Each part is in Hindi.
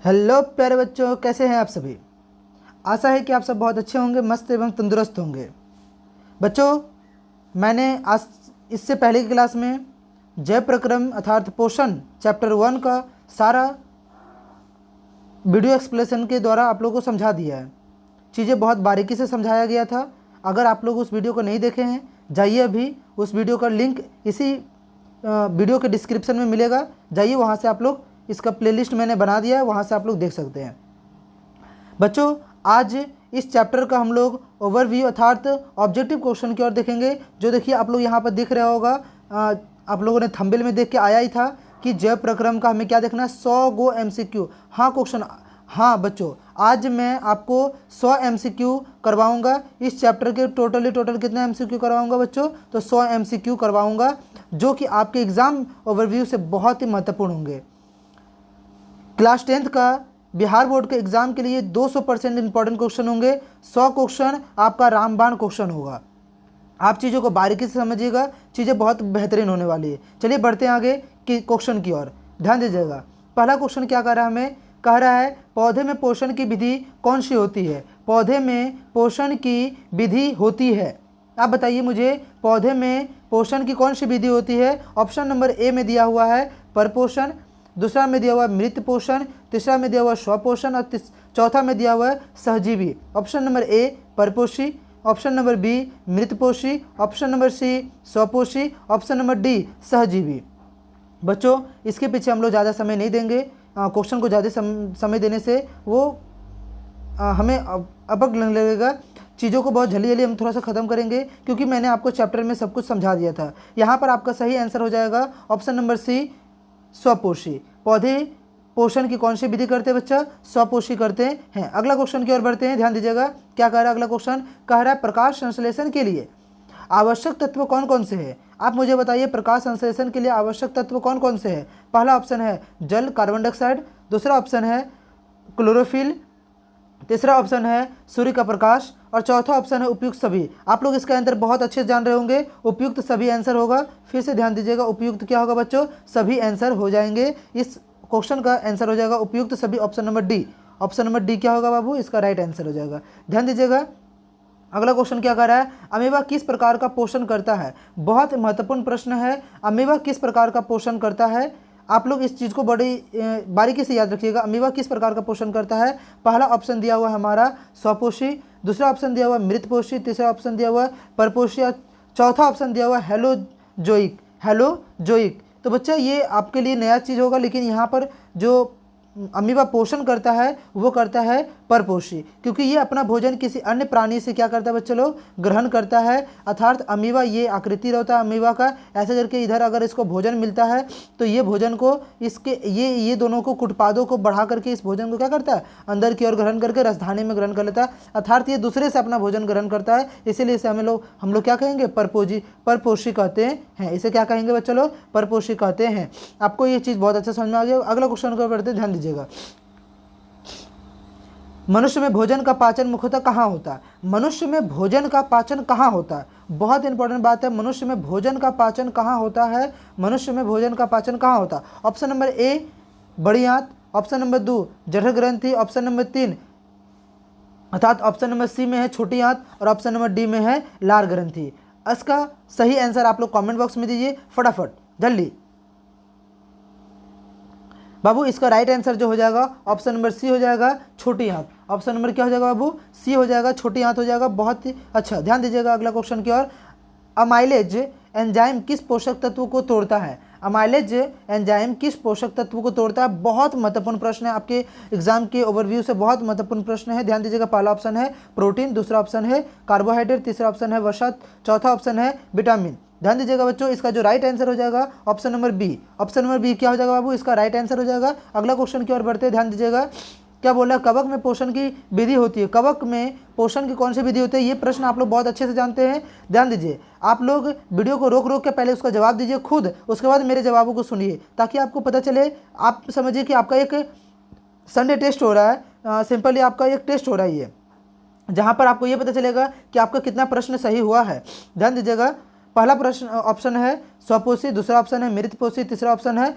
हेलो प्यारे बच्चों, कैसे हैं आप सभी। आशा है कि आप सब बहुत अच्छे होंगे, मस्त एवं तंदुरुस्त होंगे। बच्चों, मैंने आज इससे पहले की क्लास में जय प्रक्रम अर्थात पोषण चैप्टर 1 का सारा वीडियो एक्सप्लेनेशन के द्वारा आप लोगों को समझा दिया है। चीज़ें बहुत बारीकी से समझाया गया था। अगर आप लोग उस वीडियो को नहीं देखे हैं, जाइए अभी, उस वीडियो का लिंक इसी वीडियो के डिस्क्रिप्शन में मिलेगा। जाइए, वहाँ से आप लोग, इसका प्लेलिस्ट मैंने बना दिया है, वहाँ से आप लोग देख सकते हैं। बच्चों, आज इस चैप्टर का हम लोग ओवरव्यू अर्थात ऑब्जेक्टिव क्वेश्चन की ओर देखेंगे। जो देखिए आप लोग यहाँ पर दिख रहा होगा, आप लोगों ने थंबनेल में देख के आया ही था कि जय प्रक्रम का हमें क्या देखना है, 100 गो MCQ। हाँ क्वेश्चन, हाँ बच्चों, आज मैं आपको 100 MCQ करवाऊंगा। इस चैप्टर के टोटल कितने MCQ करवाऊंगा बच्चों, तो 100 MCQ करवाऊंगा, जो कि आपके एग्ज़ाम ओवरव्यू से बहुत ही महत्वपूर्ण होंगे। क्लास 10th का बिहार बोर्ड के एग्जाम के लिए 200% इंपॉर्टेंट क्वेश्चन होंगे। 100 क्वेश्चन आपका रामबाण क्वेश्चन होगा। आप चीज़ों को बारीकी से समझिएगा, चीज़ें बहुत बेहतरीन होने वाली है। चलिए बढ़ते हैं आगे कि क्वेश्चन की ओर, ध्यान दीजिएगा। पहला क्वेश्चन क्या कर रहा है, हमें कह रहा है पौधे में पोषण की विधि कौन सी होती है। पौधे में पोषण की विधि होती है, आप बताइए मुझे, पौधे में पोषण की कौन सी विधि होती है। ऑप्शन नंबर ए में दिया हुआ है परपोषण, दूसरा में दिया हुआ है मृत पोषण, तीसरा में दिया हुआ है स्वपोषण और चौथा में दिया हुआ है सहजीवी। ऑप्शन नंबर ए परपोषी, ऑप्शन नंबर बी मृतपोषी, ऑप्शन नंबर सी स्वपोषी, ऑप्शन नंबर डी सहजीवी। बच्चों, इसके पीछे हम लोग ज़्यादा समय नहीं देंगे। क्वेश्चन को ज़्यादा समय देने से वो हमें अपक लगेगा। चीज़ों को बहुत जल्दी हम थोड़ा सा ख़त्म करेंगे, क्योंकि मैंने आपको चैप्टर में सब कुछ समझा दिया था। यहाँ पर आपका सही आंसर हो जाएगा ऑप्शन नंबर सी स्वपोषी। पौधे पोषण की कौन सी विधि करते हैं बच्चा, स्वपोषी करते हैं। अगला क्वेश्चन की ओर बढ़ते हैं, ध्यान दीजिएगा। क्या कह रहा है अगला क्वेश्चन, कह रहा है प्रकाश संश्लेषण के लिए आवश्यक तत्व कौन कौन से हैं। आप मुझे बताइए, प्रकाश संश्लेषण के लिए आवश्यक तत्व कौन कौन से हैं। पहला ऑप्शन है जल कार्बन डाइऑक्साइड, दूसरा ऑप्शन है क्लोरोफिल, तीसरा ऑप्शन है सूर्य का प्रकाश और चौथा ऑप्शन है उपयुक्त सभी। आप लोग इसका आंसर बहुत अच्छे से जान रहे होंगे, उपयुक्त सभी आंसर होगा। फिर से ध्यान दीजिएगा, उपयुक्त क्या होगा बच्चों, सभी आंसर हो जाएंगे। इस क्वेश्चन का आंसर हो जाएगा उपयुक्त सभी, option number D. Option number D क्या होगा बाबू, इसका राइट आंसर हो जाएगा। ध्यान दीजिएगा, अगला क्वेश्चन क्या कर रहा है, अमीबा किस प्रकार का पोषण करता है। बहुत महत्वपूर्ण प्रश्न है, अमीबा किस प्रकार का पोषण करता है। आप लोग इस चीज़ को बड़ी बारीकी से याद रखिएगा, अमीबा किस प्रकार का पोषण करता है। पहला ऑप्शन दिया हुआ है हमारा स्वपोषी, दूसरा ऑप्शन दिया हुआ है मृतपोषी, तीसरा ऑप्शन दिया हुआ है परपोषी और चौथा ऑप्शन दिया हुआ है हेलोजोइक। तो बच्चा, ये आपके लिए नया चीज़ होगा, लेकिन यहाँ पर जो अमीबा पोषण करता है वो करता है परपोषी, क्योंकि ये अपना भोजन किसी अन्य प्राणी से क्या करता है बच्चे लोग, ग्रहण करता है। अर्थात अमीबा ये आकृति रहता है अमीबा का, ऐसे करके इधर अगर इसको भोजन मिलता है तो ये भोजन को इसके ये दोनों को कुटपादों को बढ़ा करके इस भोजन को क्या करता है, अंदर की ओर ग्रहण करके रसधानी में ग्रहण कर लेता है। अर्थात ये दूसरे से अपना भोजन ग्रहण करता है, इसीलिए इसे हम लोग क्या कहेंगे, परपोषी कहते हैं। इसे क्या कहेंगे बच्चे लोग, परपोषी कहते हैं। आपको ये चीज़ बहुत अच्छा समझ में आ गया। अगला क्वेश्चन को बढ़ते ध्यान दीजिएगा। मनुष्य में भोजन का पाचन मुख्यतः कहाँ होता है। मनुष्य में भोजन का पाचन कहाँ होता है, बहुत इंपॉर्टेंट बात है। मनुष्य में भोजन का पाचन कहाँ होता है, मनुष्य में भोजन का पाचन कहाँ होता है। ऑप्शन नंबर ए बड़ी आंत, ऑप्शन नंबर 2 जठर ग्रंथि, ऑप्शन नंबर 3 अर्थात ऑप्शन नंबर सी में है छोटी आंत और ऑप्शन नंबर डी में है लार ग्रंथि। इसका सही आंसर आप लोग कमेंट बॉक्स में दीजिए फटाफट जल्दी। बाबू, इसका राइट आंसर जो हो जाएगा ऑप्शन नंबर सी हो जाएगा छोटी आंत। ऑप्शन नंबर क्या हो जाएगा बाबू, सी हो जाएगा, छोटी आंत हो जाएगा। बहुत ही अच्छा, ध्यान दीजिएगा अगला क्वेश्चन की ओर। अमाइलेज एंजाइम किस पोषक तत्व को तोड़ता है। अमाइलेज एंजाइम किस पोषक तत्व को तोड़ता है, बहुत महत्वपूर्ण प्रश्न है, आपके एग्जाम के ओवरव्यू से बहुत महत्वपूर्ण प्रश्न है। ध्यान दीजिएगा, पहला ऑप्शन है प्रोटीन, दूसरा ऑप्शन है कार्बोहाइड्रेट, तीसरा ऑप्शन है वसा, चौथा ऑप्शन है विटामिन। ध्यान दीजिएगा बच्चों, इसका जो राइट आंसर हो जाएगा option number B. Option number B क्या हो जाएगा बाबू, इसका राइट आंसर हो जाएगा। अगला क्वेश्चन की ओर बढ़ते हैं, ध्यान दीजिएगा। क्या बोला, कवक में पोषण की विधि होती है। कवक में पोषण की कौन सी विधि होती है, ये प्रश्न आप लोग बहुत अच्छे से जानते हैं। ध्यान दीजिए, आप लोग वीडियो को रोक रोक के पहले उसका जवाब दीजिए खुद, उसके बाद मेरे जवाबों को सुनिए, ताकि आपको पता चले। आप समझिए कि आपका एक संडे टेस्ट हो रहा है, सिंपली आपका एक टेस्ट हो रहा है ये, जहाँ पर आपको ये पता चलेगा कि आपका कितना प्रश्न सही हुआ है। ध्यान दीजिएगा, पहला प्रश्न ऑप्शन है स्वपोषी, दूसरा ऑप्शन है मृतपोषी, तीसरा ऑप्शन है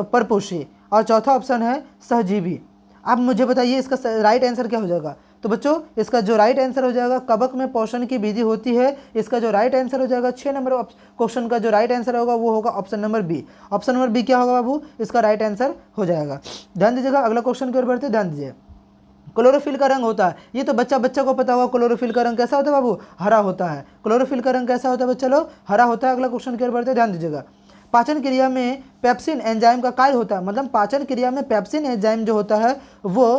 परपोषी और चौथा ऑप्शन है सहजीवी। आप मुझे बताइए इसका राइट आंसर क्या हो जाएगा। तो बच्चों इसका जो राइट आंसर हो जाएगा, कवक में पोषण की विधि होती है, इसका जो राइट आंसर हो जाएगा 6 नंबर क्वेश्चन का जो राइट आंसर होगा वो होगा option number B. Option number B क्या होगा बाबू, इसका राइट आंसर हो जाएगा। ध्यान दीजिएगा, अगला क्वेश्चन की ओर बढ़ते, ध्यान दीजिए। क्लोरोफिल का रंग होता है, ये तो बच्चा को पता होगा, क्लोरोफिल का रंग कैसा होता है बाबू, हरा होता है। क्लोरोफिल का रंग कैसा होता है बच्चा लोग, हरा होता है। अगला क्वेश्चन की ओर बढ़ते, ध्यान दीजिएगा। पाचन क्रिया में पेप्सिन एंजाइम का कार्य होता है, मतलब पाचन क्रिया में पेप्सिन एंजाइम जो होता है वो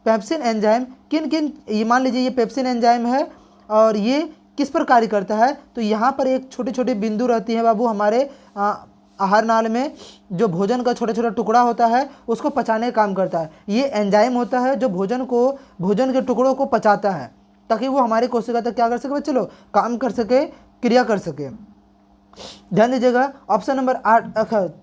पेप्सिन एंजाइम किन किन, ये मान लीजिए ये पेप्सिन एंजाइम है और ये किस पर कार्य करता है। तो यहाँ पर एक छोटे छोटे बिंदु रहती है बाबू हमारे आहार नाल में, जो भोजन का छोटा छोटा टुकड़ा होता है उसको पचाने का काम करता है। ये एंजाइम होता है जो भोजन के टुकड़ों को पचाता है ताकि वो हमारे कोशिका तक क्या कर सके बच्चे लोग, काम कर सके, क्रिया कर सके। ध्यान दीजिएगा, ऑप्शन नंबर 8,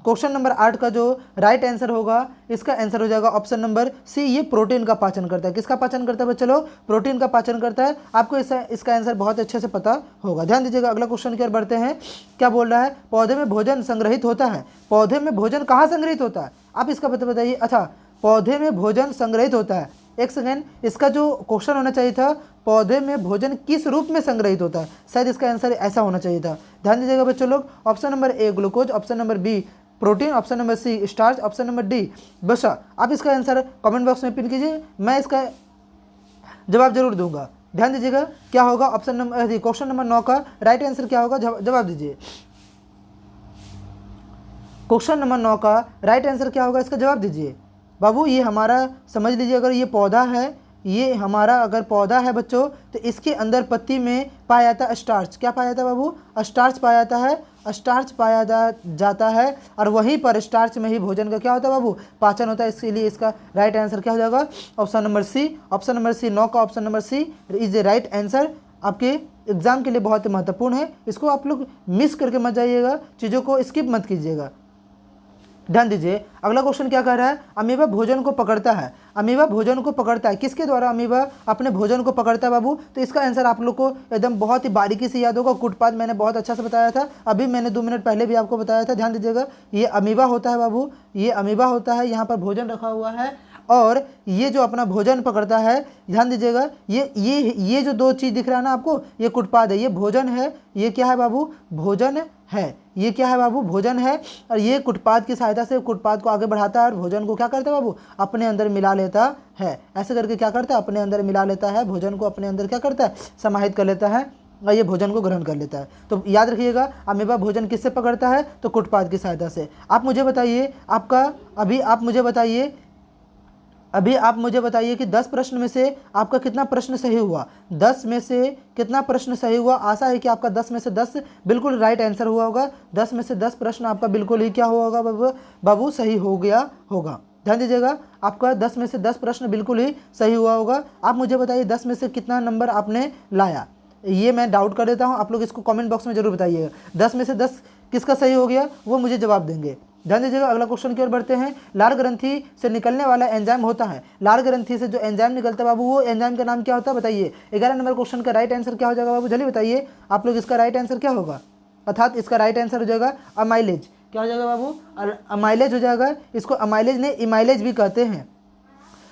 क्वेश्चन नंबर 8 का जो राइट आंसर होगा, इसका आंसर हो जाएगा ऑप्शन नंबर सी। ये प्रोटीन का पाचन करता है। किसका पाचन करता है बच्चे लोग, प्रोटीन का पाचन करता है। आपको इसका आंसर बहुत अच्छे से पता होगा। ध्यान दीजिएगा, अगला क्वेश्चन की ओर बढ़ते हैं। क्या बोल रहा है, पौधे में भोजन संग्रहित होता है। पौधे में भोजन कहाँ संग्रहित होता है, आप इसका पता बताइए। अच्छा, पौधे में भोजन संग्रहित होता है, एक सेकेंड, इसका जो क्वेश्चन होना चाहिए था, पौधे में भोजन किस रूप में संग्रहित होता है, शायद इसका आंसर ऐसा होना चाहिए था। ध्यान दीजिएगा बच्चों लोग, option number A glucose, option number B protein, option number C starch, option number D वसा। आप इसका आंसर कमेंट बॉक्स में पिन कीजिए, मैं इसका जवाब जरूर दूंगा। ध्यान दीजिएगा, क्या होगा ऑप्शन नंबर, क्वेश्चन नंबर 9 का राइट आंसर क्या होगा, जवाब दीजिए। क्वेश्चन नंबर 9 का राइट आंसर क्या होगा, इसका जवाब दीजिए बाबू। ये हमारा समझ लीजिए, अगर ये पौधा है, ये हमारा अगर पौधा है बच्चों, तो इसके अंदर पत्ती में पाया जाता है स्टार्च। क्या पाया जाता है बाबू, स्टार्च पाया जाता है, स्टार्च पाया जाता है, और वहीं पर स्टार्च में ही भोजन का क्या होता है बाबू, पाचन होता है। इसलिए इसका राइट आंसर क्या हो जाएगा, option number C. Option number C, 9 का option number C is a right answer. आपके एग्जाम के लिए बहुत ही महत्वपूर्ण है, इसको आप लोग मिस करके मत जाइएगा, चीज़ों को स्किप मत कीजिएगा। ध्यान दीजिए, अगला क्वेश्चन क्या कह रहा है, अमीबा भोजन को पकड़ता है। अमीबा भोजन को पकड़ता है, किसके द्वारा अमीबा अपने भोजन को पकड़ता है बाबू। तो इसका आंसर आप लोग को एकदम बहुत ही बारीकी से याद होगा। कुटपाद मैंने बहुत अच्छा से बताया था, अभी मैंने 2 मिनट पहले भी आपको बताया था। ध्यान दीजिएगा, ये अमीबा होता है बाबू, ये अमीबा होता है, यहाँ पर भोजन रखा हुआ है और ये जो अपना भोजन पकड़ता है। ध्यान दीजिएगा, ये जो 2 चीज़ दिख रहा है ना आपको, ये कुटपाद है, ये भोजन है, ये क्या है बाबू, भोजन है। ये क्या है बाबू, भोजन है। और ये कुटपाद की सहायता से कुटपाद को आगे बढ़ाता है और भोजन को क्या करता है बाबू, अपने अंदर मिला लेता है। ऐसे करके क्या करता है, अपने अंदर मिला लेता है, भोजन को अपने अंदर क्या करता है, समाहित कर लेता है और ये भोजन को ग्रहण कर लेता है। तो याद रखिएगा, अमीबा भोजन किससे पकड़ता है, तो कुटपाद की सहायता से। आप मुझे बताइए, अभी आप मुझे बताइए कि 10 प्रश्न में से आपका कितना प्रश्न सही हुआ। 10 में से कितना प्रश्न सही हुआ। आशा है कि आपका 10 में से 10 बिल्कुल राइट आंसर हुआ होगा। 10 में से 10 प्रश्न आपका बिल्कुल ही क्या हुआ होगा बाबू, सही हो गया होगा। ध्यान दीजिएगा, आपका 10 में से 10 प्रश्न बिल्कुल ही सही हुआ होगा। आप मुझे बताइए 10 में से कितना नंबर आपने लाया, ये मैं डाउट कर देता हूँ। आप लोग इसको कमेंट बॉक्स में जरूर बताइएगा, 10 में से 10 किसका सही हो गया वो मुझे जवाब देंगे। ध्यान दीजिएगा, अगला क्वेश्चन की ओर बढ़ते हैं। लाल ग्रंथि से निकलने वाला एंजाइम होता है। लाल ग्रंथि से जो एंजाइम निकलता है बाबू, वो एंजाइम का नाम क्या होता है बताइए। 11 नंबर क्वेश्चन का राइट आंसर क्या हो जाएगा बाबू, जल्दी बताइए आप लोग, इसका राइट आंसर क्या होगा। अर्थात इसका राइट आंसर हो जाएगा अमाइलेज। क्या हो जाएगा बाबू, अमाइलेज हो जाएगा। इसको अमाइलेज नहीं इमाइलेज भी कहते हैं,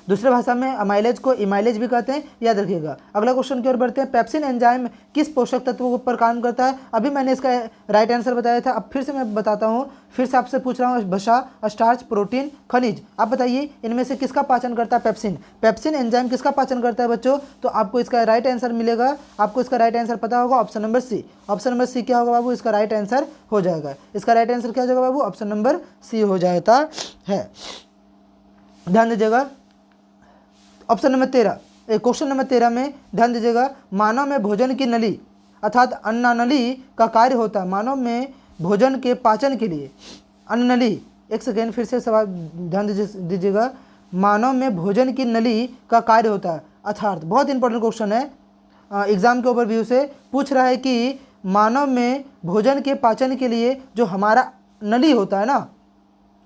दूसरे भाषा में अमाइलेज को इमाइलेज भी कहते हैं, याद रखिएगा। अगला क्वेश्चन की ओर बढ़ते हैं। पेप्सिन एंजाइम किस पोषक तत्व पर काम करता है। अभी मैंने इसका राइट आंसर बताया था, अब फिर से मैं बताता हूँ, फिर से आपसे पूछ रहा हूँ, वसा, स्टार्च, प्रोटीन, खनिज। आप बताइए इनमें से किसका पाचन करता है, पेप्सिन। पेप्सिन एंजाइम किसका पाचन करता है बच्चों, तो आपको इसका राइट आंसर मिलेगा। आपको इसका राइट आंसर पता होगा, option number C. Option number C क्या होगा बाबू, इसका राइट आंसर हो जाएगा। इसका राइट आंसर क्या हो जाएगा बाबू, ऑप्शन नंबर सी हो जाता है। ध्यान दीजिएगा, ऑप्शन नंबर 13, क्वेश्चन नंबर 13 में ध्यान दीजिएगा। मानव में भोजन की नली अर्थात अन्ननली का कार्य होता है। मानव में भोजन के पाचन के लिए अन्ननली, एक सेकेंड फिर से सवाल ध्यान दीजिएगा। मानव में भोजन की नली का कार्य होता है, अर्थात बहुत इंपॉर्टेंट क्वेश्चन है, एग्जाम के ओवरव्यू से पूछ रहा है कि मानव में भोजन के पाचन के लिए जो हमारा नली होता है ना,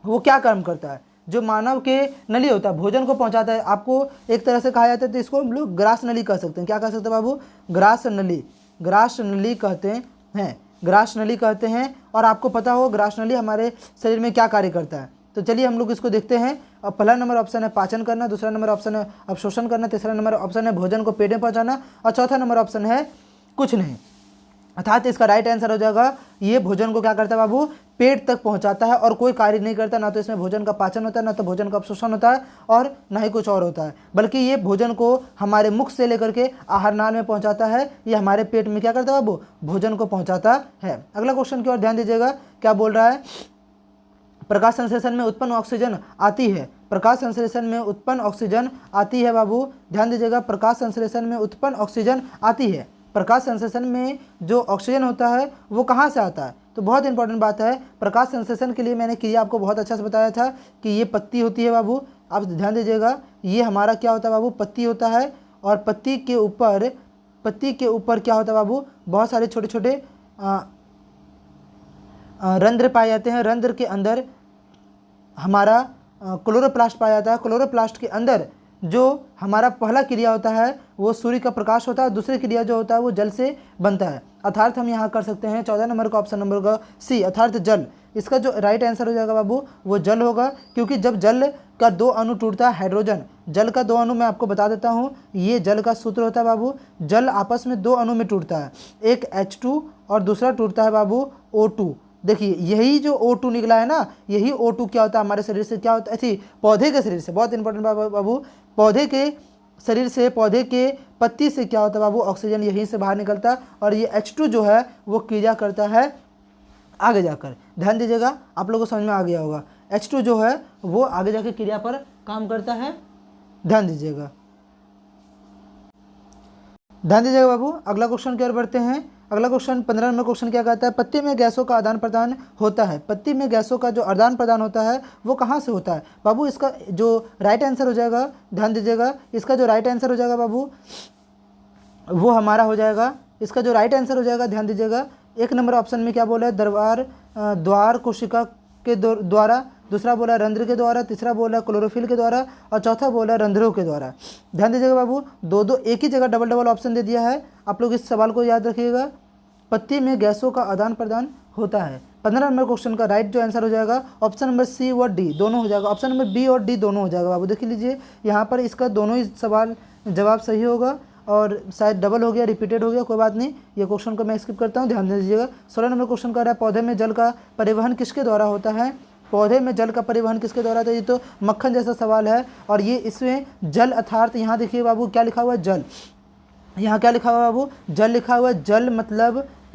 वो क्या काम करता है। जो मानव के नली होता है, भोजन को पहुंचाता है। आपको एक तरह से कहा जाता है, तो इसको हम लोग ग्रास नली कह सकते हैं। क्या कह सकते हैं बाबू, ग्रास नली, ग्रास नली कहते हैं, ग्रास नली कहते हैं। और आपको पता हो ग्रास नली हमारे शरीर में क्या कार्य करता है। तो चलिए हम लोग इसको देखते हैं। अब पहला नंबर ऑप्शन है पाचन करना, दूसरा नंबर ऑप्शन है अवशोषण करना, तीसरा नंबर ऑप्शन है भोजन को पेट में पहुंचाना और चौथा नंबर ऑप्शन है कुछ नहीं। अर्थात इसका राइट आंसर हो जाएगा ये भोजन को क्या करता है बाबू, पेट तक पहुंचाता है और कोई कार्य नहीं करता। ना तो इसमें भोजन का पाचन होता है, ना तो भोजन का अवशोषण होता है और ना ही कुछ और होता है, बल्कि ये भोजन को हमारे मुख से लेकर के आहार नाल में पहुंचाता है। ये हमारे पेट में क्या करता है बाबू, भोजन को पहुंचाता है। अगला क्वेश्चन की ओर ध्यान दीजिएगा, क्या बोल रहा है, प्रकाश संश्लेषण में उत्पन्न ऑक्सीजन आती है। प्रकाश संश्लेषण में उत्पन्न ऑक्सीजन आती है बाबू, ध्यान दीजिएगा, प्रकाश संश्लेषण में उत्पन्न ऑक्सीजन आती है। प्रकाश संश्लेषण में जो ऑक्सीजन होता है वो कहाँ से आता है, तो बहुत इंपॉर्टेंट बात है। प्रकाश संश्लेषण के लिए मैंने क्रिया आपको बहुत अच्छा से बताया था कि ये पत्ती होती है बाबू। आप ध्यान दीजिएगा, ये हमारा क्या होता है बाबू, पत्ती होता है और पत्ती के ऊपर क्या होता है बाबू, बहुत सारे छोटे छोटे रंध्र पाए जाते हैं। रंध्र के अंदर हमारा क्लोरोप्लास्ट पाया जाता है। क्लोरोप्लास्ट के अंदर जो हमारा पहला क्रिया होता है वो सूर्य का प्रकाश होता है, दूसरी क्रिया जो होता है वो जल से बनता है। अर्थात हम यहाँ कर सकते हैं 14 नंबर का ऑप्शन नंबर का सी, अर्थात जल। इसका जो राइट आंसर हो जाएगा बाबू वो जल होगा, क्योंकि जब जल का दो अणु टूटता है, हाइड्रोजन, जल का दो अणु मैं आपको बता देता हूँ, ये जल का सूत्र होता है बाबू। जल आपस में दो अणु में टूटता है, एक H2 और दूसरा टूटता है बाबू O2। देखिए यही जो O2 निकला है ना, यही O2 क्या होता है हमारे शरीर से, क्या होता है, ऐसी पौधे के शरीर से, बहुत इंपॉर्टेंट बाबू, पौधे के शरीर से, पौधे के पत्ती से क्या होता है बाबू, ऑक्सीजन यहीं से बाहर निकलता है और ये H2 जो है वो क्रिया करता है आगे जाकर। ध्यान दीजिएगा, आप लोगों को समझ में आ गया होगा, H2 जो है वो आगे जाकर क्रिया पर काम करता है। ध्यान दीजिएगा बाबू। अगला क्वेश्चन की ओर बढ़ते हैं। अगला क्वेश्चन 15 नंबर क्वेश्चन क्या कहता है, पत्ती में गैसों का आदान प्रदान होता है। पत्ती में गैसों का जो आदान प्रदान होता है वो कहाँ से होता है बाबू। इसका जो राइट आंसर हो जाएगा, ध्यान दीजिएगा, इसका जो राइट आंसर हो जाएगा बाबू वो हमारा हो जाएगा, इसका जो राइट आंसर हो जाएगा, ध्यान दीजिएगा, एक नंबर ऑप्शन में क्या बोला है, द्वार कोशिका के द्वारा, दूसरा बोला रंध्र के द्वारा, तीसरा बोला क्लोरोफिल के द्वारा और चौथा बोला रंध्रों के द्वारा। ध्यान दीजिएगा बाबू, दो एक ही जगह डबल ऑप्शन दे दिया है। आप लोग इस सवाल को याद रखिएगा, पत्ती में गैसों का आदान प्रदान होता है। 15 नंबर क्वेश्चन का राइट जो आंसर हो जाएगा ऑप्शन नंबर सी और डी दोनों हो जाएगा, ऑप्शन नंबर बी और डी दोनों हो जाएगा बाबू। देख लीजिए यहाँ पर इसका दोनों ही सवाल जवाब सही होगा और शायद डबल हो गया, रिपीटेड हो गया, कोई बात नहीं, ये क्वेश्चन को मैं स्किप करता हूँ। ध्यान दीजिएगा। 16 नंबर क्वेश्चन का रहा है, पौधे में जल का परिवहन किसके द्वारा होता है। पौधे में जल का परिवहन किसके द्वारा होता है, ये तो मक्खन जैसा सवाल है और ये इसमें जल अर्थात यहाँ देखिए बाबू क्या लिखा हुआ है, जल। यहाँ क्या लिखा हुआ है बाबू, जल लिखा हुआ है।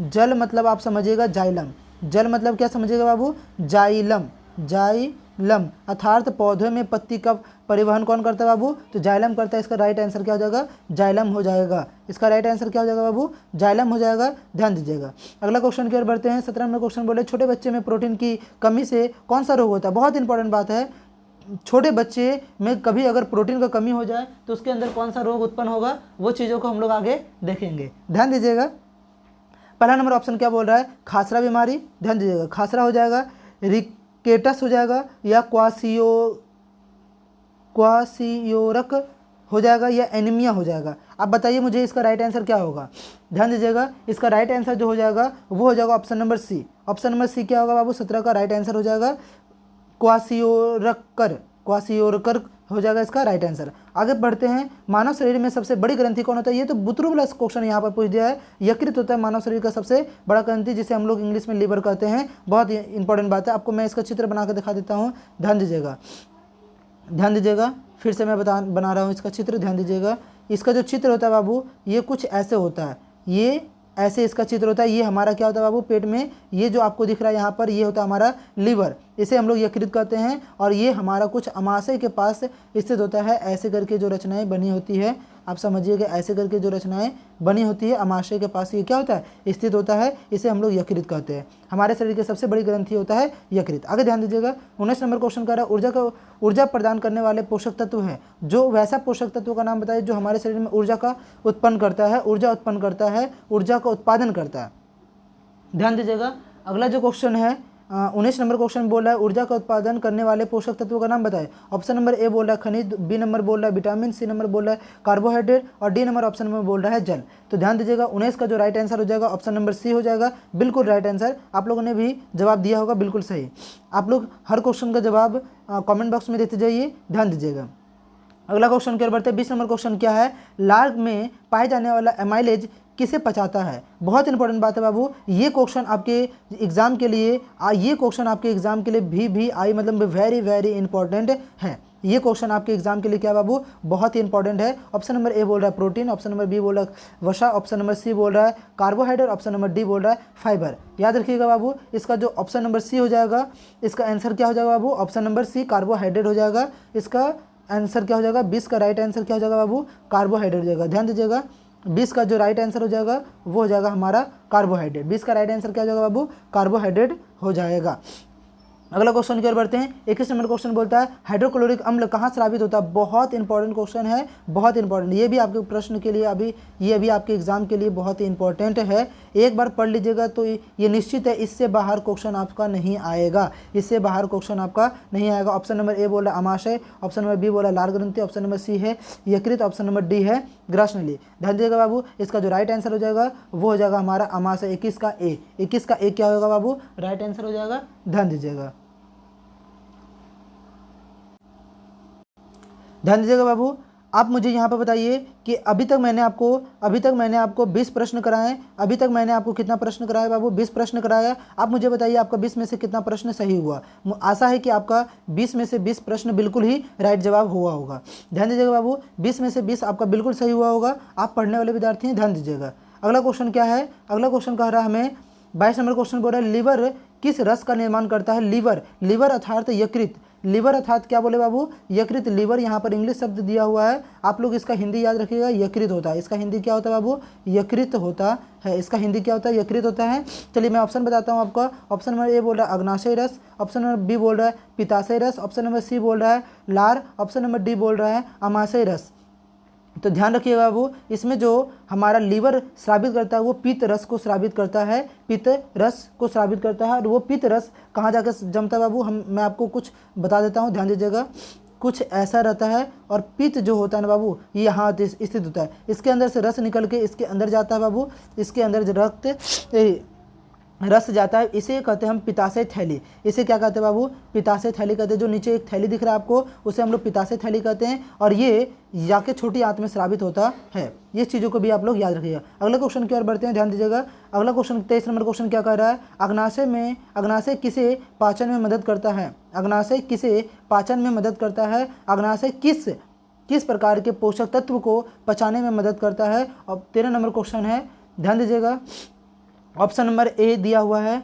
जल मतलब आप समझिएगा जाइलम। जल मतलब क्या समझिएगा बाबू, जाइलम। अर्थात पौधे में पत्ती का परिवहन कौन करता है बाबू, तो जाइलम करता है। इसका राइट आंसर क्या हो जाएगा, जाइलम हो जाएगा। इसका राइट आंसर क्या हो जाएगा बाबू, जाइलम हो जाएगा। ध्यान दीजिएगा। अगला क्वेश्चन की ओर बढ़ते हैं। 17 नंबर क्वेश्चन बोले, छोटे बच्चे में प्रोटीन की कमी से कौन सा रोग होता है। बहुत इंपॉर्टेंट बात है, छोटे बच्चे में कभी अगर प्रोटीन का कमी हो जाए तो उसके अंदर कौन सा रोग उत्पन्न होगा, वो चीज़ों को हम लोग आगे देखेंगे। ध्यान दीजिएगा। पहला नंबर ऑप्शन क्या बोल रहा है, खासरा बीमारी। ध्यान दीजिएगा, खासरा हो जाएगा, रिकेटस हो जाएगा या क्वासियोरक हो जाएगा या एनीमिया हो जाएगा। आप बताइए मुझे इसका राइट आंसर क्या होगा। ध्यान दीजिएगा, इसका राइट आंसर जो हो जाएगा वो हो जाएगा option number C. Option number C क्या होगा बाबू, 17 का राइट आंसर हो जाएगा क्वासियोरकर हो जाएगा इसका राइट आंसर। आगे बढ़ते हैं। मानव शरीर में सबसे बड़ी ग्रंथि कौन होता है, ये तो बुतरू प्लस क्वेश्चन यहाँ पर पूछ दिया है। यकृत होता है मानव शरीर का सबसे बड़ा ग्रंथि, जिसे हम लोग इंग्लिश में लीवर कहते हैं। बहुत इंपॉर्टेंट बात है, आपको मैं इसका चित्र बना कर दिखा देता हूँ। ध्यान दीजिएगा, फिर से मैं बना रहा हूँ इसका चित्र। ध्यान दीजिएगा, इसका जो चित्र होता है बाबू ये कुछ ऐसे होता है, ये ऐसे इसका चित्र होता है। ये हमारा क्या होता है बाबू, पेट में ये जो आपको दिख रहा है यहाँ पर, ये होता है हमारा लीवर, इसे हम लोग यकृत कहते हैं। और ये हमारा कुछ अमाशय के पास स्थित होता है। ऐसे करके जो रचनाएं बनी होती है, आप समझिएगा, ऐसे करके जो रचनाएं बनी होती है अमाशय के पास ये क्या होता है, स्थित होता है। इसे हम लोग यकृत कहते हैं। हमारे शरीर की सबसे बड़ी ग्रंथि होता है यकृत। आगे ध्यान दीजिएगा। 19 नंबर क्वेश्चन कर रहा है, ऊर्जा प्रदान करने वाले पोषक तत्व है। जो वैसा पोषक तत्व का नाम बताइए जो हमारे शरीर में ऊर्जा का उत्पन्न करता है, ऊर्जा का उत्पादन करता है। ध्यान दीजिएगा। अगला जो क्वेश्चन है 19 नंबर क्वेश्चन बोल रहा है ऊर्जा का उत्पादन करने वाले पोषक तत्वों का नाम बताएं। ऑप्शन नंबर ए बोल रहा है खनिज, बी नंबर बोल रहा है विटामिन, सी नंबर बोल रहा है कार्बोहाइड्रेट और डी नंबर ऑप्शन नंबर बोल रहा है जल। तो ध्यान दीजिएगा 19 का जो राइट आंसर हो जाएगा ऑप्शन नंबर सी हो जाएगा, बिल्कुल राइट आंसर। आप लोगों ने भी जवाब दिया होगा बिल्कुल सही। आप लोग हर क्वेश्चन का जवाब कॉमेंट बॉक्स में देते जाइए, ध्यान दीजिएगा। अगला क्वेश्चन की ओर बढ़ते हैं। 20 नंबर क्वेश्चन क्या है, लार्व में पाए जाने वाला एमाइलेज किसे पचाता है। बहुत इंपॉर्टेंट बात है बाबू, ये क्वेश्चन आपके एग्जाम के लिए भी आई मतलब वेरी वेरी इंपॉर्टेंट है। ये क्वेश्चन आपके एग्जाम के लिए क्या बाबू, बहुत ही इंपॉर्टेंट है। ऑप्शन नंबर ए बोल रहा है प्रोटीन, ऑप्शन नंबर बी बोल रहा है वसा, ऑप्शन नंबर सी बोल रहा है कार्बोहाइड्रेट, ऑप्शन नंबर डी बोल रहा है फाइबर। याद रखिएगा बाबू, इसका जो ऑप्शन नंबर सी हो जाएगा, इसका आंसर क्या हो जाएगा बाबू, ऑप्शन नंबर सी कार्बोहाइड्रेट हो जाएगा। इसका आंसर क्या हो जाएगा, 20 का राइट आंसर क्या हो जाएगा बाबू, कार्बोहाइड्रेट हो जाएगा। ध्यान दीजिएगा 20 का जो राइट आंसर हो जाएगा वो हो जाएगा हमारा कार्बोहाइड्रेट। 20 का राइट आंसर क्या हो जाएगा बाबू, कार्बोहाइड्रेट हो जाएगा। अगला क्वेश्चन की ओर बढ़ते हैं। 21 नंबर क्वेश्चन बोलता है हाइड्रोक्लोरिक अम्ल कहाँ स्रावित होता है। बहुत इंपॉर्टेंट क्वेश्चन है, बहुत इंपॉर्टेंट। ये भी आपके प्रश्न के लिए ये भी आपके एग्जाम के लिए बहुत ही इंपॉर्टेंट है। एक बार पढ़ लीजिएगा तो ये निश्चित है, इससे बाहर क्वेश्चन आपका नहीं आएगा, इससे बाहर क्वेश्चन आपका नहीं आएगा। ऑप्शन नंबर ए बोला अमाशय, ऑप्शन नंबर बी बोला लाल ग्रंथि, ऑप्शन नंबर सी है यकृत, ऑप्शन नंबर डी है ग्रासनली। ध्यान दीजिएगा बाबू, इसका जो राइट आंसर हो जाएगा वो हो जाएगा हमारा अमाशय। 21 का ए क्या होगा बाबू, राइट आंसर हो जाएगा। ध्यान दीजिएगा, ध्यान दीजिएगा बाबू। आप मुझे यहाँ पर बताइए कि अभी तक मैंने आपको 20 प्रश्न कराए। अभी तक मैंने आपको कितना प्रश्न कराया बाबू, 20 प्रश्न कराया। आप मुझे बताइए आपका 20 में से कितना प्रश्न सही हुआ। आशा है कि आपका 20 में से 20 प्रश्न बिल्कुल ही राइट जवाब हुआ होगा। ध्यान दीजिएगा बाबू, 20 में से 20 आपका बिल्कुल सही हुआ होगा। आप पढ़ने वाले विद्यार्थी हैं, ध्यान दीजिएगा। अगला क्वेश्चन क्या है, अगला क्वेश्चन कह रहा है हमें 22 नंबर क्वेश्चन बोल रहा है लीवर किस रस का निर्माण करता है। लीवर अर्थात यकृत, लीवर अर्थात क्या बोले बाबू, यकृत। लीवर यहाँ पर इंग्लिश शब्द दिया हुआ है, आप लोग इसका हिंदी याद रखिएगा, यकृत होता है। इसका हिंदी क्या होता है बाबू, यकृत होता है। इसका हिंदी क्या होता है, यकृत होता है। चलिए मैं ऑप्शन बताता हूँ आपका। ऑप्शन नंबर ए बोल रहा है अग्नाशय रस, ऑप्शन नंबर बी बोल रहा है पित्ताशय रस, ऑप्शन नंबर सी बोल रहा है लार, ऑप्शन नंबर डी बोल रहा है अमाशय रस। तो ध्यान रखिएगा बाबू, इसमें जो हमारा लीवर स्रावित करता है वो पित्त रस को स्रावित करता है, पित्त रस को स्रावित करता है। और वो पित्त रस कहाँ जाकर जमता है बाबू, मैं आपको कुछ बता देता हूँ, ध्यान दीजिएगा। कुछ ऐसा रहता है और पित्त जो होता है ना बाबू, ये यहाँ स्थित होता है। इसके अंदर से रस निकल के इसके अंदर जाता है बाबू, इसके अंदर जो रस जाता है, इसे कहते हैं हम पित्ताशय थैली। इसे क्या कहते हैं बाबू, पित्ताशय थैली कहते हैं। जो नीचे एक थैली दिख रहा है आपको, उसे हम लोग पित्ताशय थैली कहते हैं। और ये जाके छोटी आंत में स्रावित होता है। ये चीज़ों को भी आप लोग याद रखिएगा। अगला क्वेश्चन की ओर बढ़ते हैं, ध्यान दीजिएगा। अगला क्वेश्चन 23 नंबर क्वेश्चन क्या कह रहा है, अग्नाशय किसे पाचन में मदद करता है। अग्नाशय किसे पाचन में मदद करता है। अग्नाशय किस प्रकार के पोषक तत्व को पचाने में मदद करता है। और 13 नंबर क्वेश्चन है, ध्यान दीजिएगा। ऑप्शन नंबर ए दिया हुआ है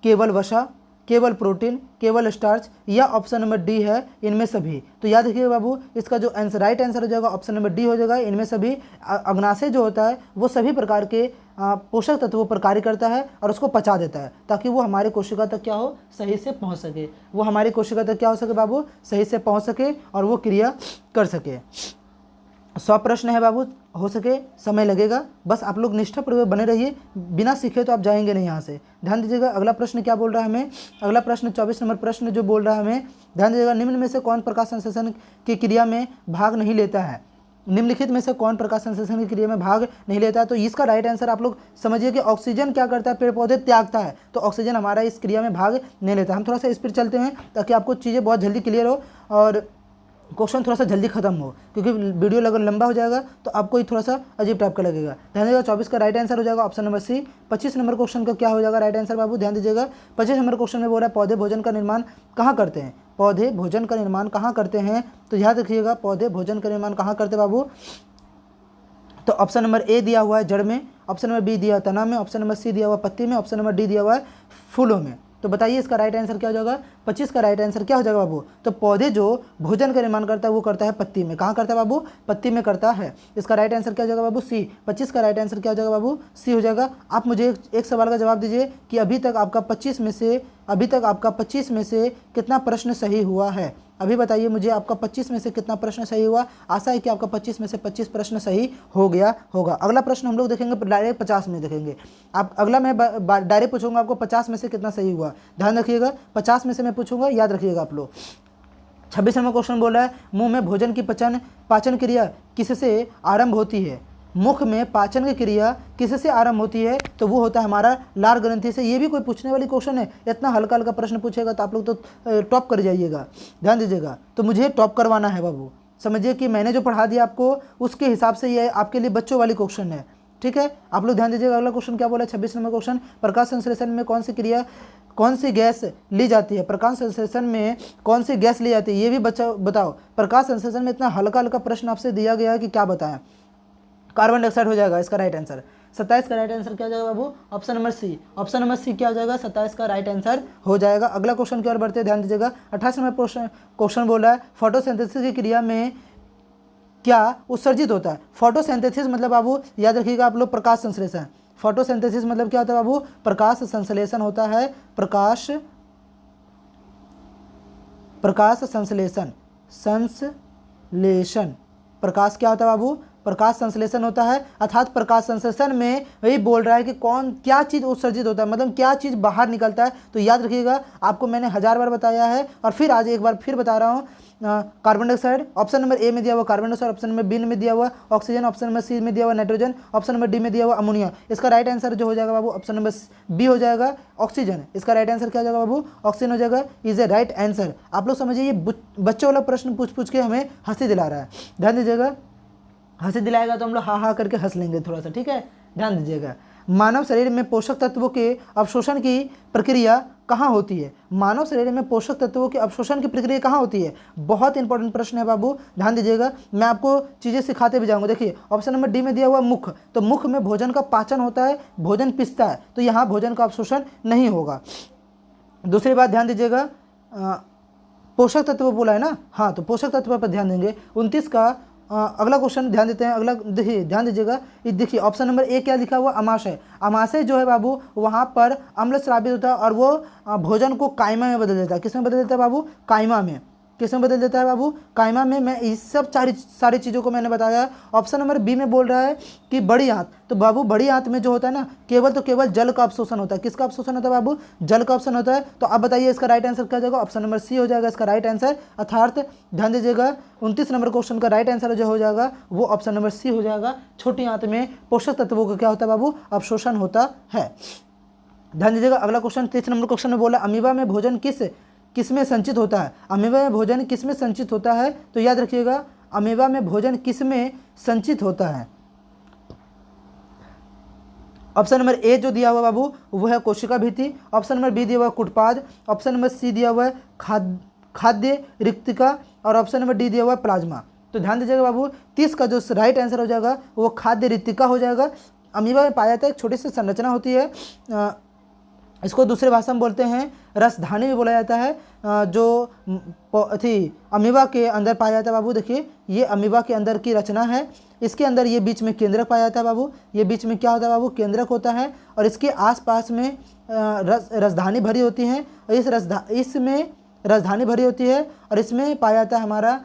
केवल वसा, केवल प्रोटीन, केवल स्टार्च, या ऑप्शन नंबर डी है इनमें सभी। तो याद रखिएगा बाबू, इसका जो आंसर राइट आंसर हो जाएगा ऑप्शन नंबर डी हो जाएगा, इनमें सभी। अग्नाशय जो होता है वो सभी प्रकार के पोषक तत्वों पर कार्य करता है और उसको पचा देता है, ताकि वो हमारे कोशिका तक क्या हो, सही से पहुंच सके। वो हमारी कोशिका तक क्या हो सके बाबू, सही से पहुंच सके और वो क्रिया कर सके। 100 प्रश्न है बाबू, हो सके समय लगेगा, बस आप लोग निष्ठापूर्वक बने रहिए। बिना सीखे तो आप जाएंगे नहीं यहाँ से। ध्यान दीजिएगा अगला प्रश्न क्या बोल रहा है हमें। अगला प्रश्न 24 नंबर प्रश्न जो बोल रहा है हमें, ध्यान दीजिएगा। निम्न में से कौन प्रकाश संश्लेषण की क्रिया में भाग नहीं लेता है। निम्नलिखित में से कौन प्रकाश संश्लेषण की क्रिया में भाग नहीं लेता है। तो इसका राइट आंसर आप लोग समझिए कि ऑक्सीजन क्या करता है, पेड़ पौधे त्यागता है। तो ऑक्सीजन हमारा इस क्रिया में भाग नहीं लेता। हम थोड़ा सा स्पीड चलते हैं ताकि आपको चीज़ें बहुत जल्दी क्लियर हो और क्वेश्चन थोड़ा सा जल्दी खत्म हो, क्योंकि वीडियो अगर लंबा हो जाएगा तो आपको ही थोड़ा सा अजीब टाइप का लगेगा। ध्यान दीजिएगा 24 का राइट आंसर हो जाएगा option number C. 25 number question का क्या हो जाएगा राइट आंसर बाबू, ध्यान दीजिएगा। 25 नंबर क्वेश्चन में बोल रहा है पौधे भोजन का निर्माण कहाँ करते हैं। पौधे भोजन का निर्माण कहाँ करते हैं, तो याद रखिएगा पौधे भोजन का निर्माण कहाँ करते हैं बाबू। तो ऑप्शन नंबर ए दिया हुआ है जड़ में, ऑप्शन नंबर बी दिया हुआ तना में, ऑप्शन नंबर सी दिया हुआ पत्ती में, ऑप्शन नंबर डी दिया हुआ है फूलों में। तो बताइए इसका राइट आंसर क्या हो जाएगा। 25 का राइट आंसर क्या हो जाएगा बाबू? तो पौधे जो भोजन का निर्माण करता है वो करता है पत्ती में। कहाँ करता है बाबू? पत्ती में करता है। इसका राइट आंसर क्या हो जाएगा बाबू? सी। 25 का राइट आंसर क्या हो जाएगा बाबू? सी हो जाएगा। आप मुझे एक सवाल का जवाब दीजिए कि अभी तक आपका 25 में से कितना प्रश्न सही हुआ है? अभी बताइए मुझे, आपका 25 में से कितना प्रश्न सही हुआ? आशा है कि आपका 25 में से 25 प्रश्न सही हो गया होगा। अगला प्रश्न हम लोग देखेंगे डायरेक्ट 50 में देखेंगे। आप अगला मैं डायरेक्ट पूछूंगा आपको 50 में से कितना सही हुआ। ध्यान रखिएगा, 50 में से मैं पूछूंगा, याद रखिएगा आप लोग। 26 नंबर क्वेश्चन बोला है, मुंह में भोजन की पाचन क्रिया किससे आरंभ होती है? मुख में पाचन की क्रिया किससे आरंभ होती है? तो वो होता है हमारा लार ग्रंथि से। ये भी कोई पूछने वाली क्वेश्चन है, इतना हल्का हल्का प्रश्न पूछेगा तो आप लोग तो टॉप कर जाइएगा। ध्यान दीजिएगा, तो मुझे टॉप करवाना है बाबू। समझिए कि मैंने जो पढ़ा दिया आपको उसके हिसाब से ये आपके लिए बच्चों वाली क्वेश्चन है, ठीक है। आप लोग ध्यान दीजिएगा, अगला क्वेश्चन क्या बोला है? 26 नंबर क्वेश्चन, प्रकाश संश्लेषण में कौन सी गैस ली जाती है? प्रकाश संश्लेषण में कौन सी गैस ली जाती है? ये भी बच्चा बताओ। प्रकाश संश्लेषण में इतना हल्का हल्का प्रश्न आपसे दिया गया है कि क्या बताएं। कार्बन डाइऑक्साइड हो जाएगा इसका राइट आंसर। 27 का राइट आंसर क्या हो जाएगा बाबू? Option number C. Option number C क्या हो जाएगा? 27 का राइट आंसर हो जाएगा। अगला क्वेश्चन की ओर बढ़ते हैं, ध्यान दीजिएगा। 28 नंबर क्वेश्चन बोल रहा है, फोटोसिंथेसिस की क्रिया में क्या उत्सर्जित होता है? फोटोसिंथेसिस मतलब बाबू याद रखिएगा आप लोग, प्रकाश संश्लेषण। फोटोसिंथेसिस मतलब क्या होता है बाबू? प्रकाश संश्लेषण होता है। प्रकाश संश्लेषण प्रकाश क्या होता है बाबू? प्रकाश संश्लेषण होता है। अर्थात प्रकाश संश्लेषण में वही बोल रहा है कि क्या चीज़ उत्सर्जित होता है, मतलब क्या चीज़ बाहर निकलता है। तो याद रखिएगा, आपको मैंने 1000 बार बताया है और फिर आज एक बार फिर बता रहा हूँ। Carbon dioxide option number A में दिया हुआ carbon dioxide, option number B में दिया हुआ ऑक्सीजन, ऑप्शन नंबर सी में दिया हुआ नाइट्रोजन, ऑप्शन नंबर डी में दिया हुआ अमोनिया। इसका राइट आंसर जो हो जाएगा बाबू ऑप्शन नंबर बी हो जाएगा, ऑक्सीजन। इसका राइट आंसर क्या हो जाएगा बाबू? ऑक्सीजन हो जाएगा, इज ए राइट आंसर। आप लोग समझिए, ये बच्चों वाला प्रश्न पूछ के हमें हंसी दिला रहा है। ध्यान दीजिएगा, हंसी दिलाएगा तो हम लोग हा करके हंस लेंगे थोड़ा सा, ठीक है। ध्यान दीजिएगा, मानव शरीर में पोषक तत्वों के अवशोषण की प्रक्रिया कहाँ होती है? मानव शरीर में पोषक तत्वों के अवशोषण की प्रक्रिया कहाँ होती है? बहुत इंपॉर्टेंट प्रश्न है बाबू, ध्यान दीजिएगा। मैं आपको चीज़ें सिखाते भी जाऊँगा। देखिए ऑप्शन नंबर डी में दिया हुआ मुख, तो मुख में भोजन का पाचन होता है, भोजन पिसता है, तो यहाँ भोजन का अवशोषण नहीं होगा। दूसरी बात ध्यान दीजिएगा, पोषक तत्व बोला है ना, हाँ, तो पोषक तत्व पर ध्यान देंगे। 29 का अगला क्वेश्चन ध्यान देते हैं। अगला देखिए, ध्यान दीजिएगा, देखिए ऑप्शन नंबर ए क्या लिखा हुआ? अमाशय। अमाशय जो है बाबू, वहाँ पर अम्ल स्रावित होता है और वो भोजन को कायमा में बदल देता है। किस में बदल देता है बाबू? कायमा में। किस में बदल देता है बाबू? कायमा में। मैं इस सब सारी चीज़ों को मैंने बताया। ऑप्शन नंबर बी में बोल रहा है कि बड़ी आंत, तो बाबू बड़ी आंत में जो होता है ना, केवल जल का अवशोषण होता है। किसका अवशोषण होता है बाबू? जल का अवशोषण होता है। तो अब बताइए इसका राइट आंसर क्या हो जाएगा? ऑप्शन नंबर सी हो जाएगा इसका राइट आंसर। अर्थात ध्यान दीजिएगा, 29 नंबर क्वेश्चन का राइट आंसर जो हो जाएगा वो ऑप्शन नंबर सी हो जाएगा। छोटी आंत में पोषक तत्वों का क्या होता है बाबू? अवशोषण होता है। ध्यान दीजिएगा, अगला क्वेश्चन 30 नंबर क्वेश्चन में बोला, अमीबा में भोजन किस में संचित होता है? अमीबा में भोजन किस में संचित होता है? तो याद रखिएगा, अमीबा में भोजन किस में संचित होता है? ऑप्शन नंबर ए जो दिया हुआ बाबू वो है कोशिका भित्ति, ऑप्शन नंबर बी दिया हुआ कुटपाद, ऑप्शन नंबर सी दिया हुआ है खाद्य रिक्तिका और ऑप्शन नंबर डी दिया हुआ प्लाज्मा। तो ध्यान दीजिएगा बाबू, 30 का जो राइट आंसर हो जाएगा वो खाद्य रिक्तिका हो जाएगा। अमीबा में पाया जाता है, एक छोटी सी संरचना होती है, इसको दूसरे भाषा में बोलते हैं रसधानी भी बोला जाता है, जो अमीबा के अंदर पाया जाता है बाबू। देखिए ये अमीबा के अंदर की रचना है, इसके अंदर ये बीच में केंद्रक पाया जाता है बाबू। ये बीच में क्या होता है बाबू? केंद्रक होता है और इसके आसपास में रसधानी भरी होती है। इसमें रसधानी भरी होती है और इसमें पाया जाता है हमारा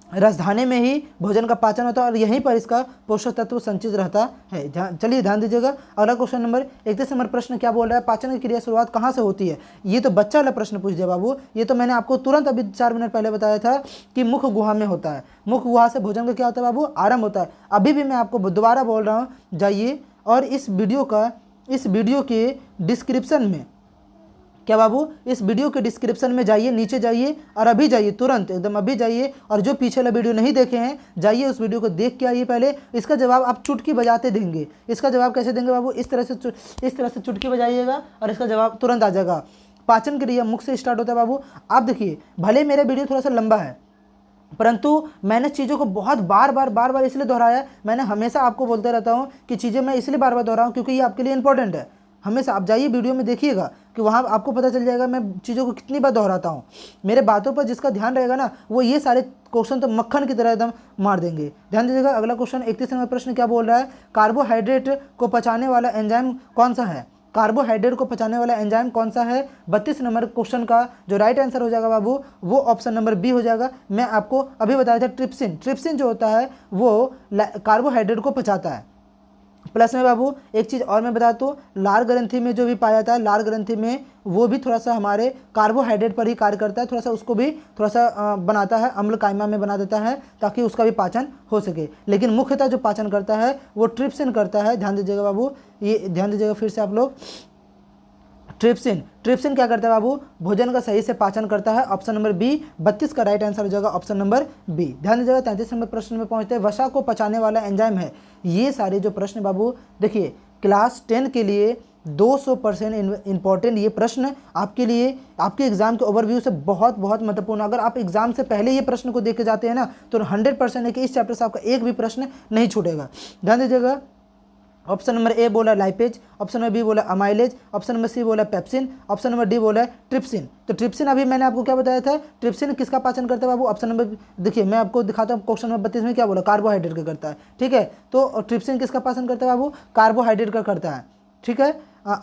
रसधानी में ही भोजन का पाचन होता है और यहीं पर इसका पोषक तत्व संचित रहता है। चलिए ध्यान दीजिएगा, अगला क्वेश्चन नंबर 31 नंबर प्रश्न क्या बोल रहा है? पाचन की क्रिया शुरुआत कहाँ से होती है? ये तो बच्चा वाला प्रश्न पूछ दिया बाबू। ये तो मैंने आपको तुरंत अभी 4 मिनट पहले बताया था कि मुख गुहा में होता है। मुख गुहा से भोजन का क्या होता है बाबू? आरंभ होता है। अभी भी मैं आपको दोबारा बोल रहा हूँ, जाइए और इस वीडियो के डिस्क्रिप्शन में, क्या बाबू, इस वीडियो के डिस्क्रिप्शन में जाइए, नीचे जाइए और अभी जाइए, तुरंत एकदम अभी जाइए। और जो पीछे वाला वीडियो नहीं देखे हैं, जाइए उस वीडियो को देख के आइए पहले। इसका जवाब आप चुटकी बजाते देंगे। इसका जवाब कैसे देंगे बाबू? इस तरह से चुटकी बजाइएगा और इसका जवाब तुरंत आ जाएगा। पाचन क्रिया मुख से स्टार्ट होता है बाबू। आप देखिए, भले मेरा वीडियो थोड़ा सा लंबा है, परंतु मैंने चीज़ों को बहुत बार बार इसलिए दोहराया। मैंने हमेशा आपको बोलते रहता हूँ कि चीज़ें मैं इसलिए बार दोहराऊँ क्योंकि ये आपके लिए इंपॉर्टेंट है। हमेशा आप जाइए वीडियो में देखिएगा, कि वहाँ आपको पता चल जाएगा मैं चीज़ों को कितनी बार दोहराता हूँ। मेरे बातों पर जिसका ध्यान रहेगा ना, वो ये सारे क्वेश्चन तो मक्खन की तरह एकदम मार देंगे। ध्यान दीजिएगा, अगला क्वेश्चन 31 नंबर प्रश्न क्या बोल रहा है, कार्बोहाइड्रेट को पचाने वाला एंजाइम कौन सा है। कार्बोहाइड्रेट को पचाने वाला एंजाइम कौन सा है। 32 नंबर क्वेश्चन का जो राइट आंसर हो जाएगा बाबू, वो ऑप्शन नंबर बी हो जाएगा। मैं आपको अभी बताया था ट्रिप्सिन। ट्रिप्सिन जो होता है वो कार्बोहाइड्रेट को पचाता है। प्लस में बाबू एक चीज़ और मैं बता दूँ, लार ग्रंथि में जो भी पाया जाता है, लार ग्रंथि में वो भी थोड़ा सा हमारे कार्बोहाइड्रेट पर ही कार्य करता है, थोड़ा सा उसको भी थोड़ा सा बनाता है, अम्ल कायमा में बना देता है ताकि उसका भी पाचन हो सके। लेकिन मुख्यतः जो पाचन करता है वो ट्रिप्सिन करता है। ध्यान दीजिएगा बाबू, ये ध्यान दीजिएगा फिर से आप लोग, ट्रिप्सिन क्या करता है बाबू, भोजन का सही से पाचन करता है। ऑप्शन नंबर बी 32 का राइट आंसर हो जाएगा ऑप्शन नंबर बी। ध्यान दीजिएगा 33 नंबर प्रश्न में पहुंचते हैं, वसा को पचाने वाला एंजाइम है। ये सारे जो प्रश्न बाबू देखिए क्लास 10 के लिए 200% इंपॉर्टेंट ये प्रश्न आपके लिए, आपके एग्जाम के ओवरव्यू से बहुत बहुत महत्वपूर्ण। अगर आप एग्जाम से पहले ये प्रश्न को देख के जाते हैं ना तो 100% है कि इस चैप्टर से आपका एक भी प्रश्न नहीं छूटेगा। ध्यान दीजिएगा, ऑप्शन नंबर ए बोला लाइपेज, ऑप्शन नंबर बी बोला अमाइलेज, ऑप्शन नंबर सी बोला पेप्सिन, ऑप्शन नंबर डी बोला ट्रिप्सिन। तो ट्रिप्सिन अभी मैंने आपको क्या बताया था, ट्रिप्सिन किसका पाचन करता है बाबू, ऑप्शन नंबर देखिए मैं आपको दिखाता हूँ, क्वेश्चन नंबर 32 में क्या बोला, कार्बोहाइड्रेट का करता है। ठीक है, तो ट्रिप्सिन किसका पाचन करता है बाबू, कार्बोहाइड्रेट का करता है। ठीक है,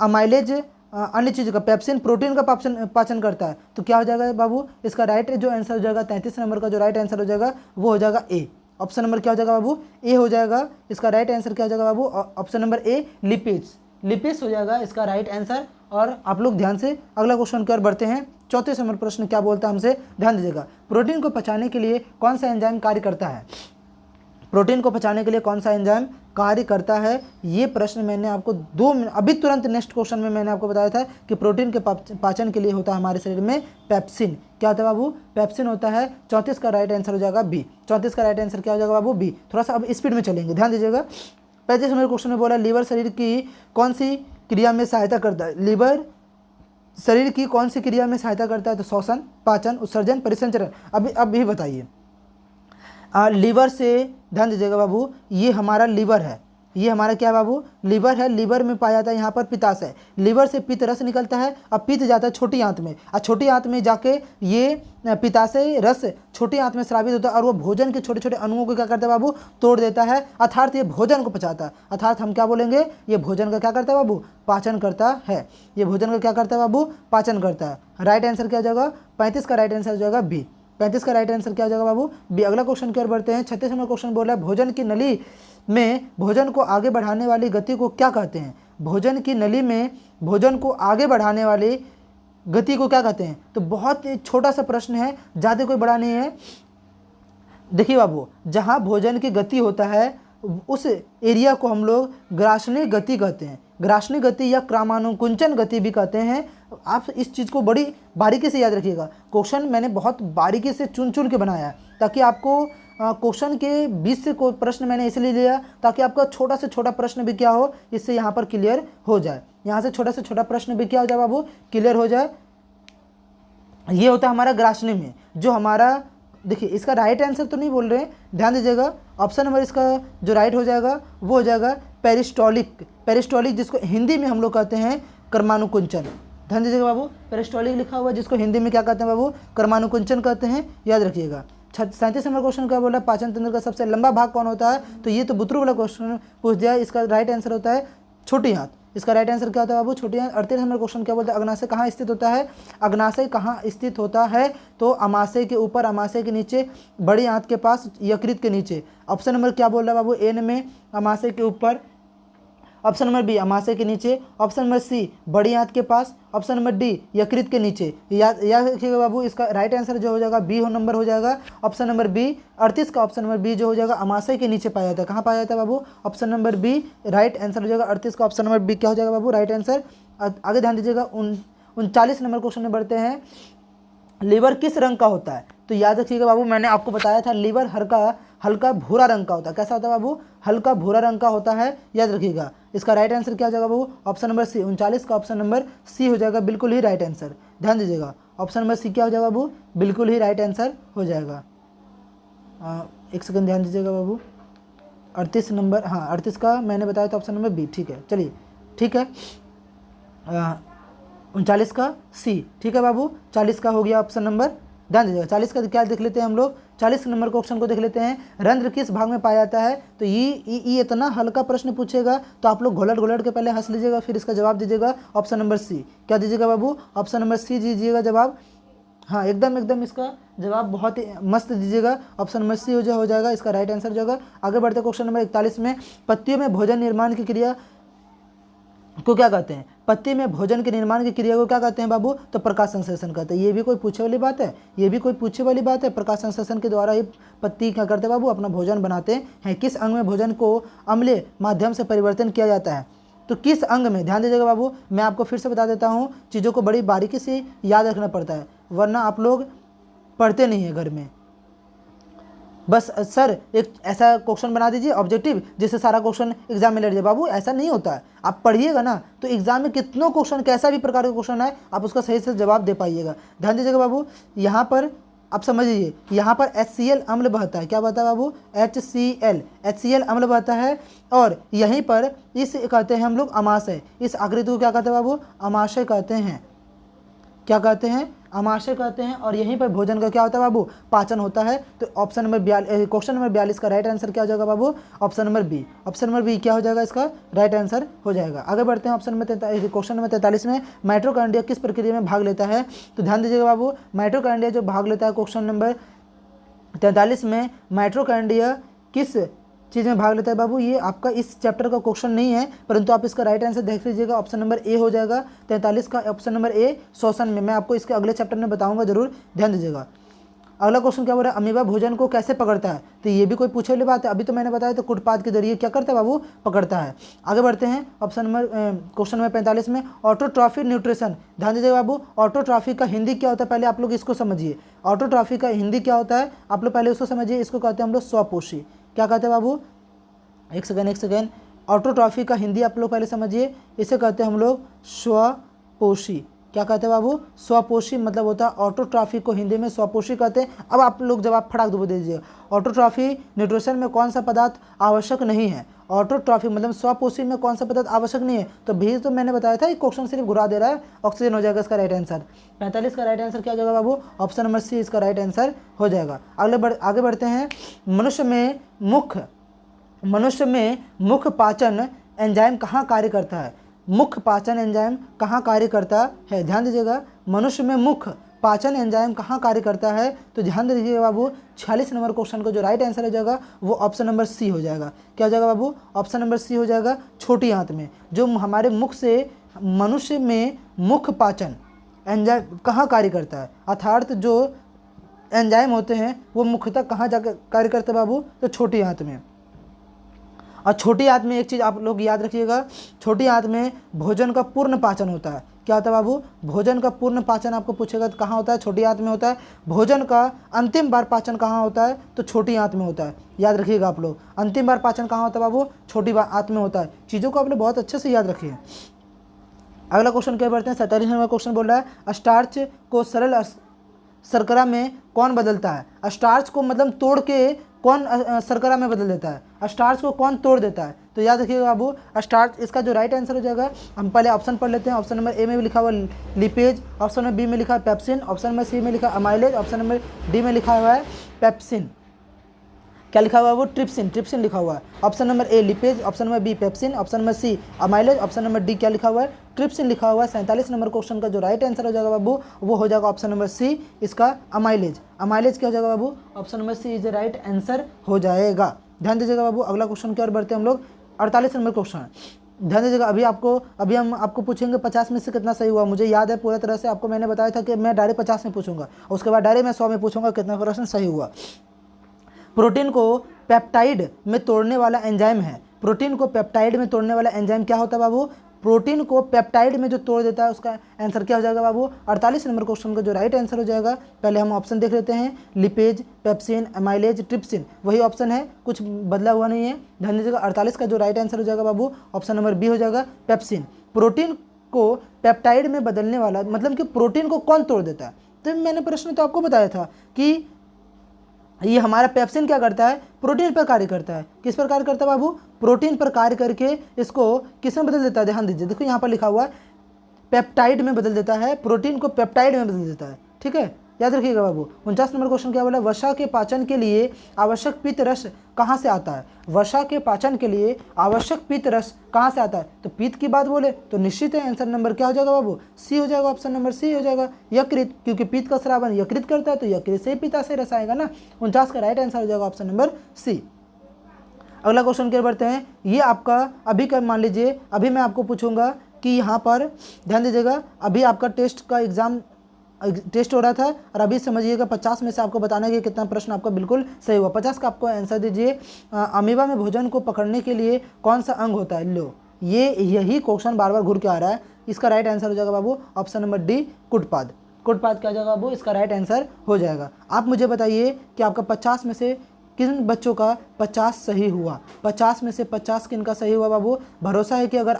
अमाइलेज अन्य चीज़ का, पेप्सिन प्रोटीन का पाचन करता है। तो क्या हो जाएगा बाबू, इसका राइट जो आंसर हो जाएगा 33 नंबर का जो राइट आंसर हो जाएगा वो हो जाएगा ए। ऑप्शन नंबर क्या हो जाएगा बाबू, ए हो जाएगा। इसका राइट आंसर क्या हो जाएगा बाबू, ऑप्शन नंबर ए लिपिड्स हो जाएगा इसका राइट आंसर। और आप लोग ध्यान से अगला क्वेश्चन की ओर बढ़ते हैं। 34 नंबर प्रश्न क्या बोलता है हमसे, ध्यान दीजिएगा, प्रोटीन को पचाने के लिए कौन सा एंजाइम कार्य करता है। प्रोटीन को पचाने के लिए कौन सा एंजाइम कार्य करता है। ये प्रश्न मैंने आपको अभी तुरंत नेक्स्ट क्वेश्चन में मैंने आपको बताया था कि प्रोटीन के पाचन के लिए होता है हमारे शरीर में पेप्सिन। क्या होता है बाबू, पेप्सिन होता है। 34 का राइट आंसर हो जाएगा बी। 34 का राइट आंसर क्या हो जाएगा बाबू, बी। थोड़ा सा अब स्पीड में चलेंगे, ध्यान दीजिएगा। 35 नंबर क्वेश्चन में बोला लीवर शरीर की कौन सी क्रिया में सहायता करता है। लीवर शरीर की कौन सी क्रिया में सहायता करता है, तो श्वसन, पाचन, उत्सर्जन, परिसंचरण। अभी बताइए, लीवर से ध्यान दीजिएगा बाबू, ये हमारा लीवर है, ये हमारा क्या है बाबू, लीवर है। लीवर में पाया जाता है यहाँ पर पित्ताशय। लीवर से पित्त रस निकलता है, अब पित्त जाता है छोटी आंत में, और छोटी आंत में जाके ये पित्ताशय रस छोटी आंत में स्रावित होता है और वो भोजन के छोटे छोटे अणुओं को क्या करता है बाबू, तोड़ देता है, अर्थात ये भोजन को पचाता है। अर्थात हम क्या बोलेंगे, ये भोजन का क्या करता है बाबू, पाचन करता है। ये भोजन का क्या करता है बाबू, पाचन करता है। राइट आंसर क्या हो जाएगा, 35 का राइट आंसर हो जाएगा बी। 35 का राइट आंसर क्या हो जाएगा बाबू, बी। अगला क्वेश्चन की ओर बढ़ते हैं। 36 नंबर क्वेश्चन बोला है, भोजन की नली में भोजन को आगे बढ़ाने वाली गति को क्या कहते हैं। भोजन की नली में भोजन को आगे बढ़ाने वाली गति को क्या कहते हैं। तो बहुत छोटा सा प्रश्न है, ज़्यादा कोई बड़ा नहीं है। देखिए बाबू, जहाँ भोजन की गति होता है उस एरिया को हम लोग ग्रासनी गति कहते हैं। ग्रासनी गति या क्रमानुकुंचन गति भी कहते हैं। आप इस चीज़ को बड़ी बारीकी से याद रखिएगा। क्वेश्चन मैंने बहुत बारीकी से चुन चुन के बनाया है ताकि आपको क्वेश्चन के बीच से कोई प्रश्न मैंने इसलिए लिया ताकि आपका छोटा से छोटा प्रश्न भी क्या हो, इससे यहाँ पर क्लियर हो जाए। यहाँ से छोटा प्रश्न भी क्या हो जाए बाबू, क्लियर हो जाए। ये होता है हमारा ग्रासनी में, जो हमारा देखिए इसका राइट आंसर तो नहीं बोल रहे हैं, ध्यान दीजिएगा। ऑप्शन नंबर इसका जो राइट हो जाएगा वो हो जाएगा पेरिस्टोलिक, जिसको हिंदी में हम लोग कहते हैं कर्मानुकुंचन। ध्यान दीजिएगा बाबू, पेरिस्टोलिक लिखा हुआ है जिसको हिंदी में क्या कहते हैं बाबू, कर्मानुकुंचन कहते हैं, याद रखिएगा। 37 नंबर क्वेश्चन क्या बोला, पाचन तंत्र का सबसे लंबा भाग कौन होता है। तो ये तो बुतरू वाला क्वेश्चन पूछ दिया। इसका राइट आंसर होता है छोटी आंत। इसका राइट आंसर क्या होता है बाबू, छोटी आंत। 38 नंबर क्वेश्चन क्या बोलता है, अग्नाशय कहाँ स्थित होता है। अग्नाशय कहाँ स्थित होता है, तो अमाशय के ऊपर, अमाशय के नीचे, बड़ी आंत के पास, यकृत के नीचे। ऑप्शन नंबर क्या बोल रहा है बाबू, ए में अमाशय के ऊपर, ऑप्शन नंबर बी अमाशय के नीचे, ऑप्शन नंबर सी बड़ी आंत के पास, ऑप्शन नंबर डी यकृत के नीचे। याद रखिएगा बाबू, इसका राइट आंसर जो हो जाएगा बी नंबर हो जाएगा। ऑप्शन नंबर बी 38 का ऑप्शन नंबर बी जो हो जाएगा अमाशय के नीचे पाया जाता है। कहाँ पाया जाता है बाबू, option number B right answer हो जाएगा। 38 का ऑप्शन नंबर बी क्या हो जाएगा बाबू, राइट आंसर। आगे ध्यान दीजिएगा। 39 नंबर क्वेश्चन में बढ़ते हैं, लीवर किस रंग का होता है। तो याद रखिएगा बाबू, मैंने आपको बताया था लीवर हल्का भूरा रंग का होता है। कैसा होता है बाबू, हल्का भूरा रंग का होता है, याद रखिएगा। इसका राइट आंसर क्या हो जाएगा बाबू, ऑप्शन नंबर सी। 39 का ऑप्शन नंबर सी हो जाएगा, बिल्कुल ही राइट आंसर। ध्यान दीजिएगा, ऑप्शन नंबर सी क्या हो जाएगा बाबू, बिल्कुल ही राइट आंसर हो जाएगा। एक सेकंड ध्यान दीजिएगा बाबू। 38 नंबर, हाँ 38 का मैंने बताया था ऑप्शन नंबर बी। ठीक है, चलिए ठीक है। 39 का सी। ठीक है बाबू, 40 का हो गया ऑप्शन नंबर, ध्यान दीजिएगा। 40 का क्या देख लेते हैं हम लोग, 40 नंबर के ऑप्शन को देख लेते हैं। रंध्र किस भाग में पाया जाता है? तो ये इतना हल्का प्रश्न पूछेगा तो आप लोग घोलट घोलट के पहले हंस लीजिएगा, फिर इसका जवाब दीजिएगा ऑप्शन नंबर सी। क्या दीजिएगा बाबू? ऑप्शन नंबर सी दीजिएगा जवाब। हाँ, एकदम एकदम इसका जवाब बहुत ही मस्त दीजिएगा, ऑप्शन नंबर सी हो जाएगा इसका राइट आंसर हो जाएगा। आगे बढ़ते क्वेश्चन नंबर 41 में, पत्तियों में भोजन निर्माण की क्रिया को क्या कहते हैं? पत्ती में भोजन के निर्माण की क्रिया को क्या कहते हैं बाबू? तो प्रकाश संश्लेषण कहते हैं। ये भी कोई पूछे वाली बात है? ये भी कोई पूछे वाली बात है? प्रकाश संश्लेषण के द्वारा ही पत्ती क्या करते हैं बाबू? अपना भोजन बनाते हैं। किस अंग में भोजन को अम्लीय माध्यम से परिवर्तन किया जाता है? तो किस अंग में, ध्यान दीजिएगा बाबू, मैं आपको फिर से बता देता हूँ, चीज़ों को बड़ी बारीकी से याद रखना पड़ता है, वरना आप लोग पढ़ते नहीं है घर में। बस सर एक ऐसा क्वेश्चन बना दीजिए ऑब्जेक्टिव जिससे सारा क्वेश्चन एग्जाम में लड़ जाए। बाबू ऐसा नहीं होता है, आप पढ़िएगा ना तो एग्जाम में कितनों क्वेश्चन, कैसा भी प्रकार का क्वेश्चन है, आप उसका सही से जवाब दे पाइएगा। ध्यान दीजिएगा बाबू, यहाँ पर आप समझिए, यहाँ पर HCl अम्ल बहता है। क्या बहता है बाबू? HCl अम्ल बहता है। और यहीं पर इस कहते हैं हम लोग अमाशय। इस आकृति को क्या कहते हैं बाबू? अमाशय कहते हैं। क्या कहते हैं? अमाशय कहते हैं। और यहीं पर भोजन का क्या होता है बाबू? पाचन होता है। तो ऑप्शन नंबर 42, क्वेश्चन नंबर 42 का राइट आंसर क्या हो जाएगा बाबू? Option number B. Option number B क्या हो जाएगा इसका राइट आंसर हो जाएगा। आगे बढ़ते हैं ऑप्शन नंबर क्वेश्चन नंबर 43 में, माइटोकॉन्ड्रिया किस प्रक्रिया में भाग लेता है? तो ध्यान दीजिएगा बाबू, माइटोकॉन्ड्रिया जो भाग लेता है क्वेश्चन नंबर 43 में, माइटोकॉन्ड्रिया किस चीज़ में भाग लेता है बाबू? ये आपका इस चैप्टर का क्वेश्चन नहीं है, परंतु आप इसका राइट आंसर देख लीजिएगा, ऑप्शन नंबर ए हो जाएगा। 43 का ऑप्शन नंबर ए, श्वसन में। मैं आपको इसके अगले चैप्टर में बताऊंगा, जरूर ध्यान दीजिएगा। अगला क्वेश्चन क्या बोल रहा है? अमीबा भोजन को कैसे पकड़ता है? तो ये भी कोई पूछे वाली बात है, अभी तो मैंने बताया तो कुटपाद के जरिए क्या करता है बाबू? पकड़ता है। आगे बढ़ते हैं ऑप्शन नंबर क्वेश्चन नंबर 45 में, ऑटोट्रॉफी न्यूट्रिशन। ध्यान दीजिएगा बाबू, ऑटोट्रॉफी का हिंदी क्या होता है? पहले आप लोग इसको समझिए, ऑटोट्रॉफी का हिंदी क्या होता है आप लोग पहले उसको समझिए। इसको कहते हैं हम लोग स्वपोषी। क्या कहते हैं बाबू? एक सेकेंड, ऑटोट्रॉफी का हिंदी आप लोग पहले समझिए, इसे कहते हैं हम लोग स्वपोषी। क्या कहते हैं बाबू? स्वपोषी मतलब होता है ऑटोट्रॉफी को हिंदी में स्वपोषी कहते हैं। अब आप लोग जवाब फटाक दे दीजिए, ऑटोट्रॉफी न्यूट्रिशन में कौन सा पदार्थ आवश्यक नहीं है? ऑटोट्रॉफी मतलब स्वपोषी में कौन सा पदार्थ आवश्यक नहीं है? तो भी तो मैंने बताया था, एक क्वेश्चन सिर्फ घुरा दे रहा है, ऑक्सीजन हो जाएगा इसका राइट आंसर। 45 का राइट आंसर क्या हो जाएगा बाबू? ऑप्शन नंबर सी इसका राइट आंसर हो जाएगा। आगे बढ़ते हैं, मनुष्य में मुख्य पाचन एंजाइम कहाँ कार्य करता है? मुख्य पाचन एंजाइम कहाँ कार्य करता है? ध्यान दीजिएगा, मनुष्य में मुख्य पाचन एंजाइम कहाँ कार्य करता है? तो ध्यान दीजिएगा बाबू, 46 नंबर क्वेश्चन का जो राइट आंसर हो जाएगा वो ऑप्शन नंबर सी हो जाएगा। क्या हो जाएगा बाबू? ऑप्शन नंबर सी हो जाएगा, छोटी आंत में। जो हमारे मुख से मनुष्य में मुख्य पाचन एंजाइम कहाँ कार्य करता है, अर्थात जो एंजाइम होते हैं वो मुख्यतः कहाँ जाकर कार्य करते हैं बाबू? तो छोटी आंत में। और छोटी आंत में एक चीज़ आप लोग याद रखिएगा, छोटी आंत में भोजन का पूर्ण पाचन होता है। क्या होता है बाबू? भोजन का पूर्ण पाचन आपको पूछेगा तो कहाँ होता है? छोटी आंत में होता है। भोजन का अंतिम बार पाचन कहाँ होता है? तो छोटी आंत में होता है। याद रखिएगा आप लोग, अंतिम बार पाचन कहाँ होता है बाबू? छोटी आंत में होता है। चीज़ों को आप लोग बहुत अच्छे से याद रखिए। अगला क्वेश्चन क्या बढ़ते हैं, 47 नंबर क्वेश्चन बोल रहा है, स्टार्च को सरल शर्करा में कौन बदलता है? स्टार्च को मतलब तोड़ के कौन शर्करा में बदल देता है? स्टार्च को कौन तोड़ देता है? तो याद रखिएगा बाबू, स्टार्च इसका जो राइट आंसर हो जाएगा, हम पहले ऑप्शन पढ़ लेते हैं। ऑप्शन नंबर ए में भी लिखा हुआ लिपेज, ऑप्शन नंबर बी में लिखा है पेप्सिन, ऑप्शन नंबर सी में लिखा है अमाइलेज, ऑप्शन नंबर डी में लिखा हुआ है पेप्सिन। क्या लिखा हुआ है वो? ट्रिप्सिन लिखा हुआ है। Option number A lipase, option number B pepsin, option number C amylase, option number D क्या लिखा हुआ है? ट्रिप्सिन लिखा हुआ है। 47 नंबर क्वेश्चन का जो राइट आंसर हो जाएगा बाबू वो हो जाएगा ऑप्शन नंबर सी इसका अमाइलेज। अमाइलेज क्या हो जाएगा बाबू? Option number C is the right answer हो जाएगा। ध्यान दीजिएगा बाबू, अगला क्वेश्चन की ओर बढ़ते हैं हम लोग। 48 नंबर क्वेश्चन, ध्यान दीजिएगा। अभी हम आपको पूछेंगे 50 में से कितना सही हुआ। मुझे याद है पूरा तरह से, आपको मैंने बताया था कि मैं डायरेक्ट 50 में पूछूंगा, उसके बाद डायरेक्ट मैं 100 में पूछूंगा कितना प्रश्न सही हुआ। प्रोटीन को पेप्टाइड में तोड़ने वाला एंजाइम है। प्रोटीन को पेप्टाइड में तोड़ने वाला एंजाइम क्या होता है बाबू? प्रोटीन को पेप्टाइड में जो तोड़ देता है उसका आंसर क्या हो जाएगा बाबू? 48 नंबर क्वेश्चन का जो राइट आंसर हो जाएगा, पहले हम ऑप्शन देख लेते हैं, लिपेज, पेप्सिन, अमाइलेज, ट्रिप्सिन, वही ऑप्शन है, कुछ बदला हुआ नहीं है। ध्यान दीजिएगा, 48 का जो राइट आंसर हो जाएगा बाबू ऑप्शन नंबर बी हो जाएगा, पेप्सिन। प्रोटीन को पेप्टाइड में बदलने वाला मतलब कि प्रोटीन को कौन तोड़ देता है? तो मैंने प्रश्न तो आपको बताया था कि ये हमारा पेप्सिन क्या करता है? प्रोटीन पर कार्य करता है। किस पर कार्य करता है बाबू? प्रोटीन पर कार्य करके इसको किस में बदल देता है? ध्यान दीजिए, देखो यहाँ पर लिखा हुआ है पेप्टाइड में बदल देता है, प्रोटीन को पेप्टाइड में बदल देता है। ठीक है, याद रखिएगा बाबू। 49 नंबर क्वेश्चन क्या बोला, वसा के पाचन के लिए आवश्यक पित्त रस कहाँ से आता है? वसा के पाचन के लिए आवश्यक पित्त रस कहाँ से आता है? तो पित्त की बात बोले तो निश्चित है आंसर नंबर क्या हो जाएगा बाबू, सी हो जाएगा, ऑप्शन नंबर सी हो जाएगा, यकृत, क्योंकि पित्त का स्रावन यकृत करता है, तो यकृत से पित्त से रस आएगा ना। 49 का राइट आंसर हो जाएगा ऑप्शन नंबर सी। अगला क्वेश्चन क्या बढ़ते हैं, ये आपका अभी का मान लीजिए, अभी मैं आपको पूछूंगा कि यहाँ पर ध्यान दीजिएगा, अभी आपका टेस्ट का एग्जाम टेस्ट हो रहा था और अभी समझिएगा 50 में से आपको बताना है कि कितना प्रश्न आपका बिल्कुल सही हुआ। 50 का आपको आंसर दीजिए। अमीबा में भोजन को पकड़ने के लिए कौन सा अंग होता है? लो, यही क्वेश्चन बार बार घूर के आ रहा है। इसका राइट आंसर हो जाएगा बाबू ऑप्शन नंबर डी, कुटपाद। कुटपाद क्या हो जाएगा बाबू, इसका राइट आंसर हो जाएगा। आप मुझे बताइए कि आपका 50 में से किन बच्चों का 50 सही हुआ? 50 में से 50 किन का सही हुआ बाबू? भरोसा है कि अगर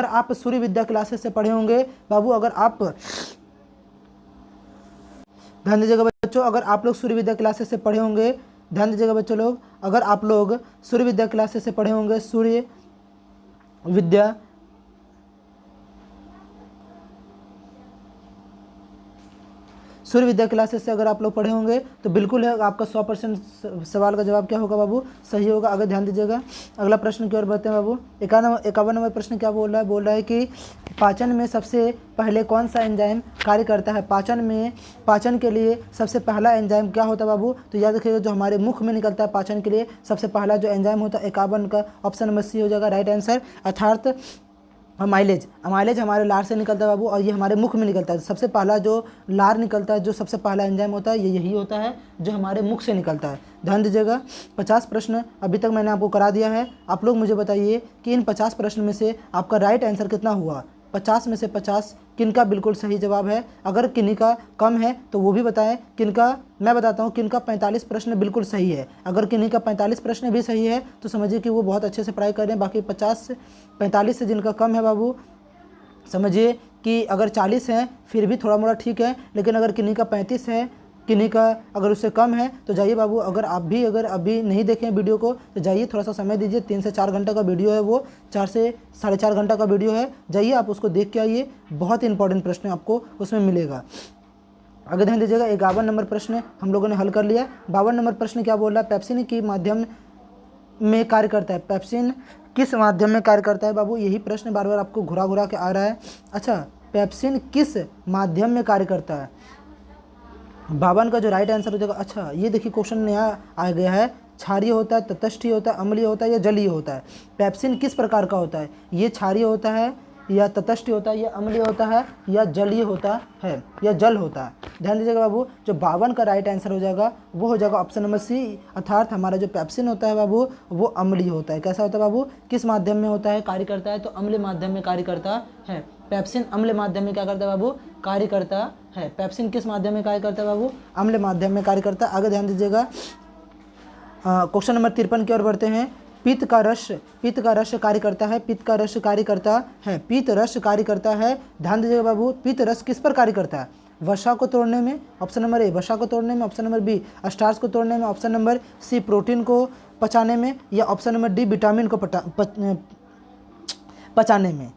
आप सूर्य विद्या क्लासेस से पढ़े होंगे बाबू, अगर आप ध्यान दीजिएगा बच्चों, अगर आप लोग सूर्य विद्या क्लासेस से पढ़े होंगे, ध्यान दीजिएगा बच्चों लोग, अगर आप लोग सूर्य विद्या क्लासेस से पढ़े होंगे, सूर्य विद्या क्लासेस से अगर आप लोग पढ़े होंगे तो बिल्कुल है आपका 100% सवाल का जवाब क्या होगा बाबू, सही होगा। अगर ध्यान दीजिएगा, अगला प्रश्न की ओर बढ़ते हैं बाबू। 51 नंबर प्रश्न क्या बोल रहा है कि पाचन में सबसे पहले कौन सा एंजाइम कार्य करता है? पाचन के लिए सबसे पहला एंजाइम क्या होता है बाबू? तो याद रखिएगा, जो हमारे मुख में निकलता है पाचन के लिए सबसे पहला जो एंजाइम होता है 51 का ऑप्शन नंबर सी हो जाएगा राइट आंसर, अर्थात माइलेज हमारे लार से निकलता है बाबू, और ये हमारे मुख में निकलता है। सबसे पहला जो लार निकलता है, जो सबसे पहला एंजाइम होता है, ये यही होता है जो हमारे मुख से निकलता है। ध्यान दीजिएगा, 50 प्रश्न अभी तक मैंने आपको करा दिया है। आप लोग मुझे बताइए कि इन 50 प्रश्न में से आपका राइट आंसर कितना हुआ? 50 में से 50 किनका बिल्कुल सही जवाब है? अगर किन्हीं का कम है तो वो भी बताएं, किनका मैं बताता हूँ, किनका 45 प्रश्न बिल्कुल सही है। अगर किन्हीं का 45 प्रश्न भी सही है तो समझिए कि वो बहुत अच्छे से पढ़ाई कर रहे हैं। बाकी 45 से जिनका कम है बाबू, समझिए कि अगर 40 हैं फिर भी थोड़ा मोड़ा ठीक है, लेकिन अगर किन्हीं का 35 है, किन्हीं का अगर उससे कम है तो जाइए बाबू, अगर अभी नहीं देखें वीडियो को तो जाइए, थोड़ा सा समय दीजिए। 3 से 4 घंटे का वीडियो है, वो 4 से 4.5 घंटा का वीडियो है, जाइए आप उसको देख के आइए, बहुत इंपॉर्टेंट प्रश्न आपको उसमें मिलेगा। आगे ध्यान दीजिएगा, 51 नंबर प्रश्न हम लोगों ने हल कर लिया। 52 नंबर प्रश्न क्या बोल रहा है, पेप्सिन के माध्यम में कार्य करता है? पेप्सिन किस माध्यम में कार्य करता है बाबू? यही प्रश्न बार बार आपको घुरा के आ रहा है। अच्छा, पेप्सिन किस माध्यम में कार्य करता है? 52 का जो राइट आंसर हो जाएगा, अच्छा ये देखिए क्वेश्चन नया आ गया है, क्षारीय होता है, तटस्थीय होता है, अम्लीय होता है या जलीय होता है? पेप्सिन किस प्रकार का होता है? ये क्षारीय होता है या तटस्थीय होता है या अम्लीय होता है या जलीय होता है या जल होता है? ध्यान दीजिएगा बाबू, जो 52 का राइट आंसर हो जाएगा वो हो जाएगा ऑप्शन नंबर सी, अर्थात हमारा जो पेप्सिन होता है बाबू वो अम्लीय होता है। कैसा होता है बाबू, किस माध्यम में होता है, कार्य करता है? तो अम्लीय माध्यम में कार्य करता है। पेप्सिन अम्ल माध्यम में क्या करता है बाबू, कार्य करता है। पेप्सिन किस माध्यम में कार्य करता है बाबू, अम्ल माध्यम में कार्य करता है। आगे ध्यान दीजिएगा, क्वेश्चन नंबर 53 की ओर बढ़ते हैं। पित्त का रस कार्य करता है, पित्त का रस कार्य करता है, पित्त रस कार्य करता है। ध्यान दीजिएगा बाबू, पित्त रस किस पर कार्य करता है? वसा को तोड़ने में, ऑप्शन नंबर ए, वसा को तोड़ने में, ऑप्शन नंबर बी, स्टार्च को तोड़ने में, ऑप्शन नंबर सी, प्रोटीन को पचाने में, या ऑप्शन नंबर डी, विटामिन को पचाने में।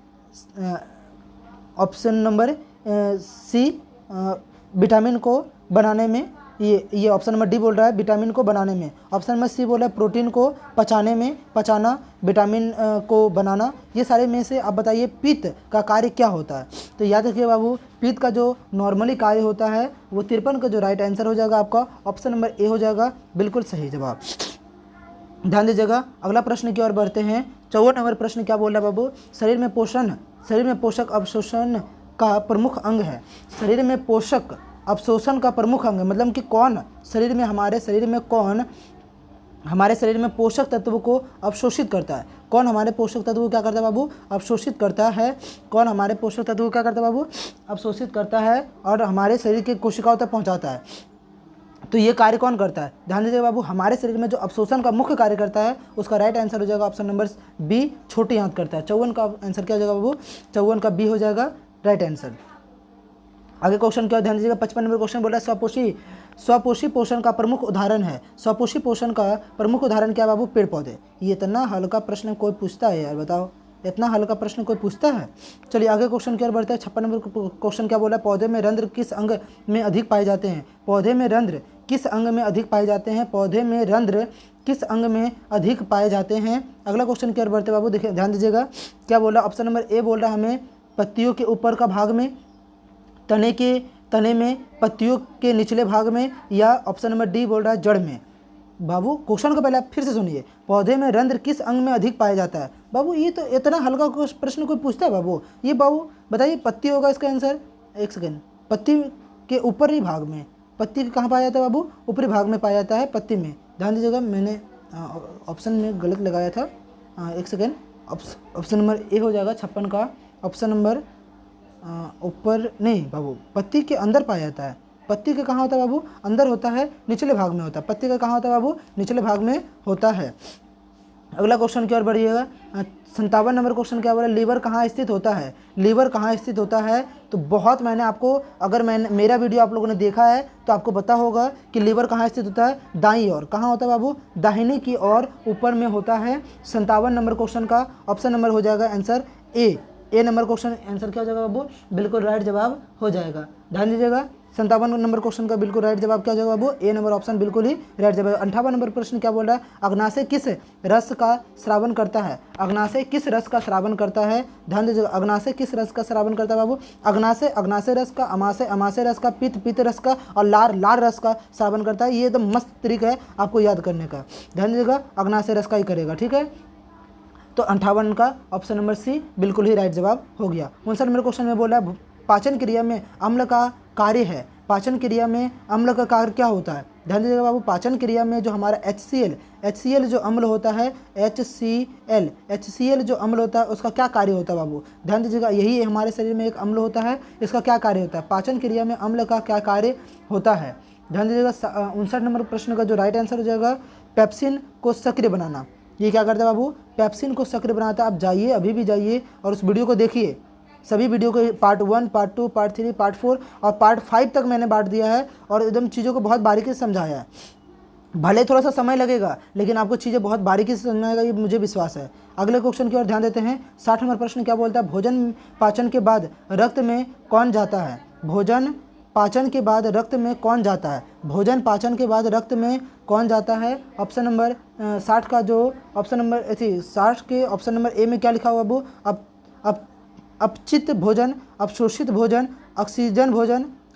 ऑप्शन नंबर सी, विटामिन को बनाने में, ये ऑप्शन नंबर डी बोल रहा है विटामिन को बनाने में। ऑप्शन नंबर सी बोल रहा है प्रोटीन को पचाने में, पचाना, विटामिन को बनाना। ये सारे में से आप बताइए पित्त का कार्य क्या होता है? तो याद रखिए बाबू, पित्त का जो नॉर्मली कार्य होता है वो 53 का जो राइट आंसर हो जाएगा आपका ऑप्शन नंबर ए हो जाएगा, बिल्कुल सही जवाब। ध्यान दीजिएगा, अगला प्रश्न की ओर बढ़ते हैं। 54 नंबर प्रश्न क्या बोल रहा है बाबू, शरीर में पोषक अवशोषण का प्रमुख अंग है। शरीर में पोषक अवशोषण का प्रमुख अंग है, मतलब कि कौन हमारे शरीर में पोषक तत्व को अवशोषित करता है? कौन हमारे पोषक तत्व को क्या करता है बाबू, अवशोषित करता है? कौन हमारे पोषक तत्व को क्या करता है बाबू, अवशोषित करता है और हमारे शरीर की कोशिकाओं तक पहुंचाता है? तो ये कार्य कौन करता है? ध्यान दीजिएगा बाबू, हमारे शरीर में जो अवशोषण का मुख्य कार्य करता है उसका राइट आंसर हो जाएगा ऑप्शन नंबर बी, छोटी आंत करता है। 54 का आंसर क्या हो जाएगा बाबू, 54 का बी हो जाएगा राइट आंसर। आगे क्वेश्चन क्या, ध्यान दीजिएगा, 55 नंबर क्वेश्चन बोला है स्वपोषी पोषण का प्रमुख उदाहरण है। स्वपोषी पोषण का प्रमुख उदाहरण क्या बाबू, पेड़ पौधे। ये इतना हल्का प्रश्न कोई पूछता है यार, बताओ, इतना हल्का प्रश्न कोई पूछता है? चलिए आगे क्वेश्चन की ओर बढ़ते हैं। 56 नंबर क्वेश्चन क्या बोला है? पौधे में रंध्र किस अंग में अधिक पाए जाते हैं? पौधे में रंध्र किस अंग में अधिक पाए जाते हैं? पौधे में रंध्र किस अंग में अधिक पाए जाते हैं? अगला क्वेश्चन की ओर बढ़ते बाबू, देखिए ध्यान दीजिएगा क्या बोला। ऑप्शन नंबर ए बोल रहा है हमें पत्तियों के ऊपर का भाग में, तने में, पत्तियों के निचले भाग में, या ऑप्शन नंबर डी बोल रहा है जड़ में। बाबू क्वेश्चन को पहले आप फिर से सुनिए, पौधे में रंध्र किस अंग में अधिक पाया जाता है? बाबू ये तो इतना हल्का प्रश्न कोई पूछता है बाबू? ये बाबू बताइए, पत्ती होगा इसका आंसर। एक सेकेंड, पत्ती के ऊपरी भाग में, पत्ती कहाँ पाया जाता है बाबू? ऊपरी भाग में पाया जाता है पत्ती में। ध्यान दीजिएगा, मैंने ऑप्शन में गलत लगाया था। एक सेकेंड, ऑप्शन नंबर ए हो जाएगा 56 का। ऑप्शन नंबर ऊपर नहीं बाबू, पत्ती के अंदर पाया जाता है। पत्ती का कहाँ होता है बाबू? अंदर होता है, निचले भाग में होता है। पत्ती का कहाँ होता है बाबू? निचले भाग में होता है। अगला क्वेश्चन की ओर बढ़िएगा। 57 नंबर क्वेश्चन क्या बोला? लीवर कहाँ स्थित होता है? लीवर कहाँ स्थित होता है? तो बहुत मैंने आपको, अगर मेरा वीडियो आप लोगों ने देखा है तो आपको पता होगा कि लीवर कहाँ स्थित होता है? दाईं ओर। कहाँ होता है बाबू? दाहिनी की ओर ऊपर में होता है। 57 नंबर क्वेश्चन का ऑप्शन नंबर हो जाएगा answer A number question answer क्या हो जाएगा बाबू? बिल्कुल राइट जवाब हो जाएगा। ध्यान दीजिएगा, 57 नंबर क्वेश्चन का बिल्कुल राइट जवाब क्या हो जाएगा बाबू? ए नंबर ऑप्शन बिल्कुल ही राइट जवाब। 58 नंबर प्रश्न क्या बोल रहा है? अग्नाशय किस रस का श्रावण करता है? अग्नाशय किस रस का श्रावण करता है? ध्यान दीजिएगा, अग्नाशय किस रस का श्रावण करता है बाबू? अग्नाशय रस का, अमाशय रस का, पित्त रस का, और लार रस का श्रावण करता है। ये एकदम मस्त तरीका है आपको याद करने का। ध्यान दीजिएगा, अग्नाशय रस का ही करेगा, ठीक है। तो 58 का ऑप्शन नंबर सी बिल्कुल ही राइट जवाब हो गया। 59 नंबर क्वेश्चन में बोला है पाचन क्रिया में अम्ल का कार्य है। पाचन क्रिया में अम्ल का कार्य क्या होता है? ध्यान दीजिएगा बाबू, पाचन क्रिया में जो हमारा HCl जो अम्ल होता है, HCl जो अम्ल होता है उसका क्या कार्य होता है बाबू? ध्यान दीजिएगा, यही हमारे शरीर में एक अम्ल होता है, इसका क्या कार्य होता है? पाचन क्रिया में अम्ल का क्या कार्य होता है? ध्यान दीजिएगा। 59 नंबर प्रश्न का जो राइट आंसर हो जाएगा पेप्सिन को सक्रिय बनाना। ये क्या करता है बाबू? पेप्सिन को सक्रिय बनाता है। आप जाइए, अभी भी जाइए और उस वीडियो को देखिए। सभी वीडियो को पार्ट 1, पार्ट 2, पार्ट 3, पार्ट 4 और पार्ट 5 तक मैंने बांट दिया है और एकदम चीज़ों को बहुत बारीकी से समझाया है। भले थोड़ा सा समय लगेगा लेकिन आपको चीज़ें बहुत बारीकी से समझ में आएगा, ये मुझे विश्वास है। अगले क्वेश्चन की ओर ध्यान देते हैं। 60 नंबर प्रश्न क्या बोलता है? भोजन पाचन के बाद रक्त में कौन जाता है? भोजन पाचन के बाद रक्त में कौन जाता है? भोजन पाचन के बाद रक्त में कौन जाता है? ऑप्शन नंबर 60 का जो ऑप्शन नंबर 60 के ऑप्शन नंबर ए में क्या लिखा हुआ बाबू? अपचित भोजन, अवशोषित भोजन,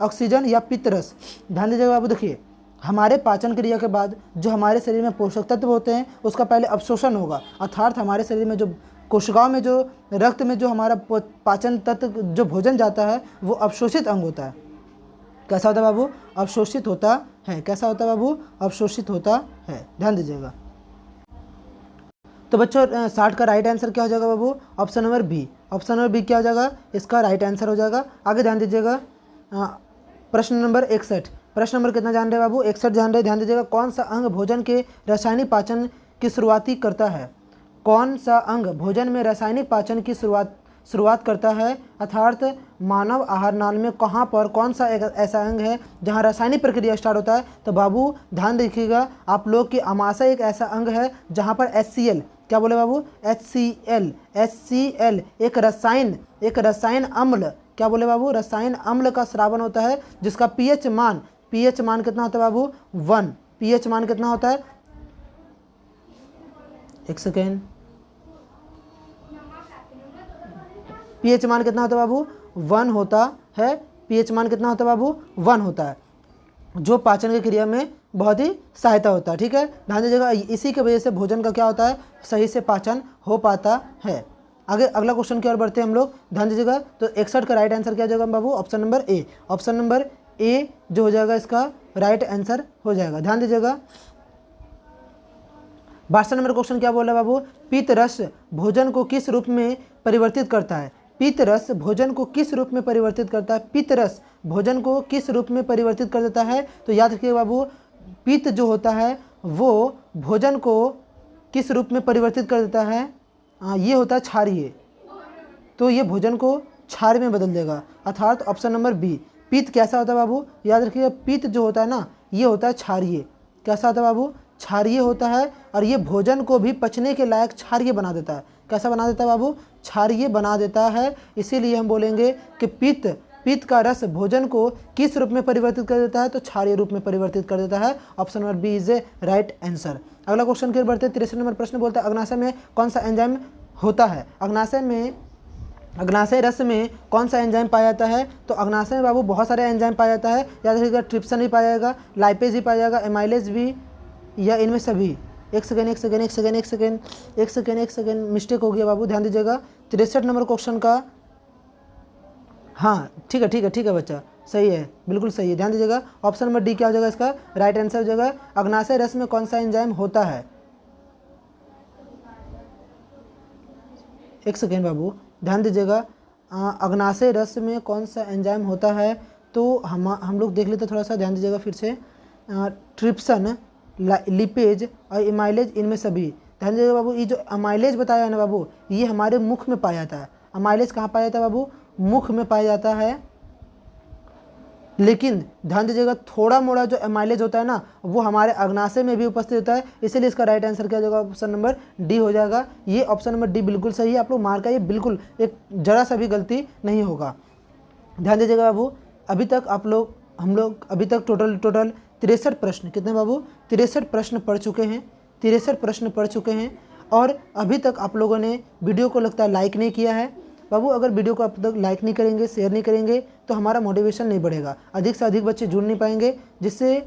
ऑक्सीजन या पित्तरस। ध्यान दीजिएगा बाबू, देखिए हमारे पाचन क्रिया के बाद जो हमारे शरीर में पोषक तत्व होते हैं उसका पहले अवशोषण होगा, अर्थात हमारे शरीर में जो कोशिकाओं में जो रक्त में जो हमारा पाचन तत्व जो भोजन जाता है वो अवशोषित अंग होता है। कैसा होता है बाबू? अवशोषित होता है। कैसा होता है बाबू? अवशोषित होता है। ध्यान दीजिएगा। तो बच्चों 60 का राइट आंसर क्या हो जाएगा बाबू? Option number B. Option number B क्या हो जाएगा? इसका राइट आंसर हो जाएगा। आगे ध्यान दीजिएगा, प्रश्न नंबर 61। प्रश्न नंबर कितना जान रहे बाबू? 61 जान रहे। ध्यान दीजिएगा, कौन सा अंग भोजन के रासायनिक पाचन की शुरुआती करता है? कौन सा अंग भोजन में रासायनिक पाचन की शुरुआत करता है? अर्थात मानव आहार नाल में कहाँ पर कौन सा एक ऐसा अंग है जहाँ रासायनिक प्रक्रिया स्टार्ट होता है? तो बाबू ध्यान रखिएगा आप लोग कि अमाशय एक ऐसा अंग है जहाँ पर HCl, क्या बोले बाबू? HCl एक रसायन अम्ल, क्या बोले बाबू? रसायन अम्ल का स्रावन होता है जिसका pH मान कितना होता है बाबू? 1। pH मान कितना होता है? एक सेकेंड, pH मान कितना होता है बाबू? 1 होता है। pH मान कितना होता है बाबू? 1 होता है, जो पाचन की क्रिया में बहुत ही सहायता होता है। ठीक है, ध्यान दीजिएगा, इसी की वजह से भोजन का क्या होता है? सही से पाचन हो पाता है। आगे अगला क्वेश्चन की ओर बढ़ते हैं हम लोग। ध्यान दीजिएगा, तो 61 का राइट आंसर क्या हो जाएगा बाबू? Option number A. Option number A जो हो जाएगा इसका राइट आंसर हो जाएगा। ध्यान दीजिएगा। 62 नंबर क्वेश्चन क्या बोल रहा है बाबू? पित्त रस भोजन को किस रूप में परिवर्तित करता है? पित्त रस भोजन को किस रूप में परिवर्तित करता है? पित्त रस भोजन को किस रूप में परिवर्तित कर देता है? तो याद रखिए बाबू, पित्त जो होता है वो भोजन को किस रूप में परिवर्तित कर देता है? ये होता है क्षारीय, तो ये भोजन को क्षार में बदल देगा, अर्थात ऑप्शन नंबर बी। पित्त कैसा होता है बाबू? याद रखिएगा, पित्त जो होता है ना ये होता है क्षारीय। कैसा होता है बाबू? क्षारीय होता है और ये भोजन को भी पचने के लायक क्षारीय बना देता है। कैसा बना देता है बाबू, क्षारीय बना देता है। इसीलिए हम बोलेंगे कि पित्त का रस भोजन को किस रूप में परिवर्तित कर देता है, तो क्षारीय रूप में परिवर्तित कर देता है। Option number B is a right answer. अगला क्वेश्चन की ओर बढ़ते हैं। 63 नंबर प्रश्न बोलता है अग्नाशय में कौन सा एंजाइम होता है। अग्नाशय रस में कौन सा एंजाइम पाया जाता है, तो अग्नाशय में बाबू बहुत सारे एंजाइम पाया जाता है। याद रखिएगा, ट्रिप्सन भी पाया जाएगा, लाइपेज भी पाया जाएगा, एमाइलेज भी, या इनमें सभी। एक सेकेंड मिस्टेक हो गया बाबू, ध्यान दीजिएगा। 63 नंबर क्वेश्चन का, हाँ ठीक है बच्चा, सही है, बिल्कुल सही है, ध्यान दीजिएगा। ऑप्शन नंबर डी क्या हो जाएगा इसका राइट आंसर हो जाएगा। अग्नाशय रस में कौन सा एंजाइम होता है। एक सेकेंड बाबू, ध्यान दीजिएगा। अग्नाशय रस में कौन सा एंजाइम होता है, तो हम लोग देख लेते थोड़ा सा, ध्यान दीजिएगा फिर से। ट्रिप्सन, लिपेज और एमाइलेज, इनमें सभी। ध्यान दीजिएगा बाबू, ये जो अमाइलेज बताया है ना बाबू, ये हमारे मुख में पाया जाता है। अमाइलेज कहाँ पाया जाता है बाबू, मुख में पाया जाता है। लेकिन ध्यान दीजिएगा, थोड़ा मोड़ा जो एमाइलेज होता है ना, वो हमारे अग्नाशय में भी उपस्थित होता है। इसीलिए इसका राइट आंसर क्या हो जाएगा, ऑप्शन नंबर डी हो जाएगा। ये ऑप्शन नंबर डी बिल्कुल सही है, आप लोग मार्क आइए, बिल्कुल एक जरा सा भी गलती नहीं होगा। ध्यान दीजिएगा बाबू, हम लोग अभी तक टोटल 63 प्रश्न, कितने बाबू, 63 प्रश्न पढ़ चुके हैं। 63 प्रश्न पढ़ चुके हैं, और अभी तक आप लोगों ने वीडियो को लगता है लाइक नहीं किया है। बाबू अगर वीडियो को अब तक लाइक नहीं करेंगे, शेयर नहीं करेंगे, तो हमारा मोटिवेशन नहीं बढ़ेगा, अधिक से अधिक बच्चे जुड़ नहीं पाएंगे, जिससे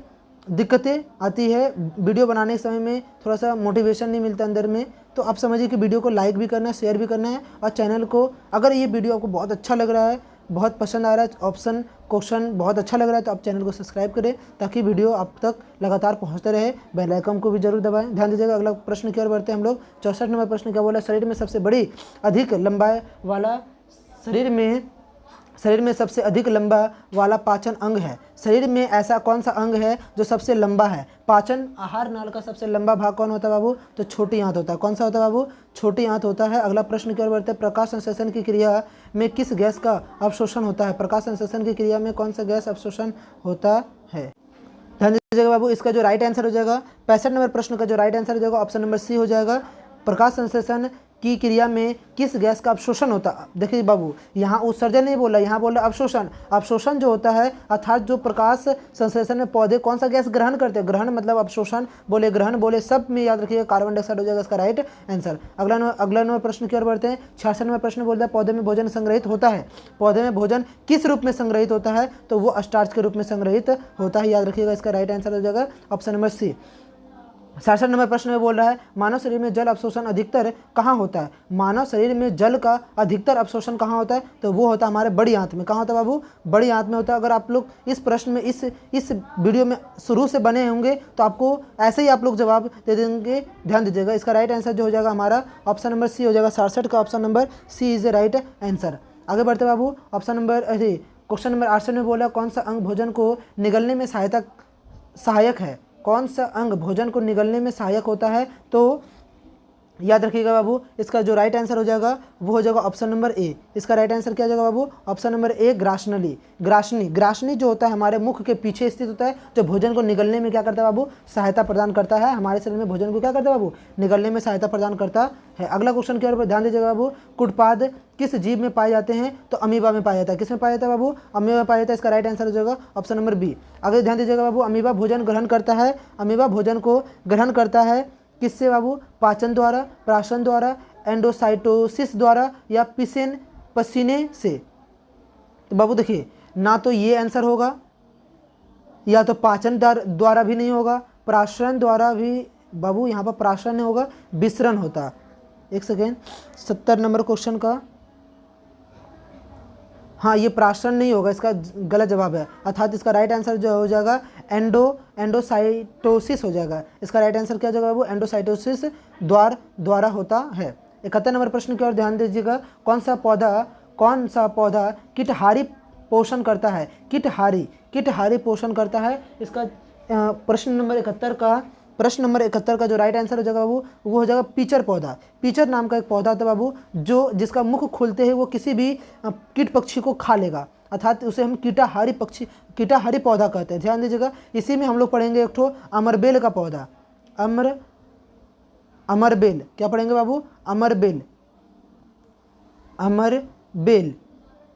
दिक्कतें आती है। वीडियो बनाने के समय में थोड़ा सा मोटिवेशन नहीं मिलता अंदर में। तो आप समझिए कि वीडियो को लाइक भी करना है, शेयर भी करना है, और चैनल को, अगर ये वीडियो आपको बहुत अच्छा लग रहा है, बहुत पसंद आ रहा है, ऑप्शन क्वेश्चन बहुत अच्छा लग रहा है, तो आप चैनल को सब्सक्राइब करें, ताकि वीडियो आप तक लगातार पहुंचते रहे। बेल आइकन को भी जरूर दबाएं। ध्यान दीजिएगा, अगला प्रश्न की ओर बढ़ते हैं हम लोग। 64 नंबर प्रश्न क्या बोला, शरीर में सबसे बड़ी अधिक लंबाई वाला शरीर में सबसे अधिक लंबा वाला पाचन अंग है। शरीर में ऐसा कौन सा अंग है जो सबसे लंबा है। पाचन आहार नाल का सबसे लंबा भाग कौन होता है बाबू, तो छोटी आंत होता है। कौन सा होता है बाबू, छोटी आंत होता है। अगला प्रश्न की ओर बढ़ते हैं। प्रकाश संश्लेषण की क्रिया में किस गैस का अवशोषण होता है। प्रकाश संश्लेषण की क्रिया में कौन सा गैस अवशोषण होता है। ध्यान दीजिएगा बाबू, इसका जो राइट आंसर हो जाएगा, 65 नंबर प्रश्न का जो राइट आंसर हो जाएगा, ऑप्शन नंबर सी हो जाएगा। प्रकाश संश्लेषण की क्रिया में किस गैस का अवशोषण होता है। देखिए बाबू, यहाँ उत्सर्जन नहीं बोला, यहाँ बोला अवशोषण। अवशोषण जो होता है, अर्थात जो प्रकाश संश्लेषण में पौधे कौन सा गैस ग्रहण करते हैं, ग्रहण मतलब अवशोषण बोले, ग्रहण बोले, सब में याद रखिएगा कार्बन डाइऑक्साइड हो जाएगा इसका राइट आंसर। अगला नंबर प्रश्न की ओर बढ़ते हैं। 66 नंबर प्रश्न बोलता है पौधे में भोजन संग्रहित होता है। पौधे में भोजन किस रूप में संग्रहित होता है, तो वो स्टार्च के रूप में संग्रहित होता है। याद रखिएगा, इसका राइट आंसर हो जाएगा ऑप्शन नंबर सी। 67 नंबर प्रश्न में बोल रहा है मानव शरीर में जल अवशोषण अधिकतर कहाँ होता है। मानव शरीर में जल का अधिकतर अवशोषण कहाँ होता है, तो वो होता है हमारे बड़ी आंत में। कहाँ होता है बाबू, बड़ी आंत में होता है। अगर आप लोग इस प्रश्न में इस वीडियो में शुरू से बने होंगे, तो आपको ऐसे ही आप लोग जवाब दे देंगे। ध्यान दीजिएगा, इसका राइट आंसर जो हो जाएगा हमारा ऑप्शन नंबर सी हो जाएगा। 67 का option number C is a right answer. आगे बढ़ते बाबू, ऑप्शन नंबर क्वेश्चन नंबर 68 में बोला कौन सा अंग भोजन को निगलने में सहायक है। कौन सा अंग भोजन को निगलने में सहायक होता है, तो याद रखिएगा बाबू, इसका जो राइट आंसर हो जाएगा वो हो जाएगा ऑप्शन नंबर ए। इसका राइट आंसर क्या हो जाएगा बाबू, ऑप्शन नंबर ए ग्रासनली। ग्रासनी जो होता है हमारे मुख के पीछे स्थित होता है, जो भोजन को निगलने में क्या करता है बाबू, सहायता प्रदान करता है। हमारे शरीर में भोजन को क्या करता है बाबू, निगलने में सहायता प्रदान करता है। अगला क्वेश्चन की ओर ध्यान दीजिएगा बाबू, कुटपाद किस जीव में पाए जाते हैं, तो अमीबा में पाया जाता है। किस में पाया जाता है बाबू, अमीबा में पाया जाता है। इसका राइट आंसर हो जाएगा ऑप्शन नंबर बी। आगे ध्यान दीजिएगा बाबू, अमीबा भोजन ग्रहण करता है। अमीबा भोजन को ग्रहण करता है किससे बाबू, पाचन द्वारा, प्राशन द्वारा, एंडोसाइटोसिस द्वारा, या पसीने से। तो बाबू देखिए, ना तो ये आंसर होगा, या तो पाचन द्वारा भी नहीं होगा, प्राशन द्वारा भी बाबू, यहाँ पर प्राशन नहीं होगा, विसरण होता। एक सेकेंड, 70 नंबर क्वेश्चन का, हाँ ये प्राशन नहीं होगा, इसका गलत जवाब है। अर्थात इसका राइट आंसर जो हो जाएगा एंडोसाइटोसिस हो जाएगा। इसका राइट आंसर क्या हो जाएगा बाबू, एंडोसाइटोसिस द्वारा होता है। 71 नंबर प्रश्न की ओर ध्यान दीजिएगा, कौन सा पौधा कीटहारी पोषण करता है। कीटहारी पोषण करता है। इसका प्रश्न नंबर 71 का जो राइट आंसर हो जाएगा बाबू, वो हो जाएगा पीचर पौधा। पीचर नाम का एक पौधा होता है बाबू, जिसका मुख खुलते ही वो किसी भी कीट पक्षी को खा लेगा, अर्थात उसे हम कीटाहारी पौधा कहते हैं। ध्यान दीजिएगा, इसी में हम लोग पढ़ेंगे एक ठो अमरबेल का पौधा। अमरबेल क्या पढ़ेंगे बाबू, अमरबेल। अमर बेल,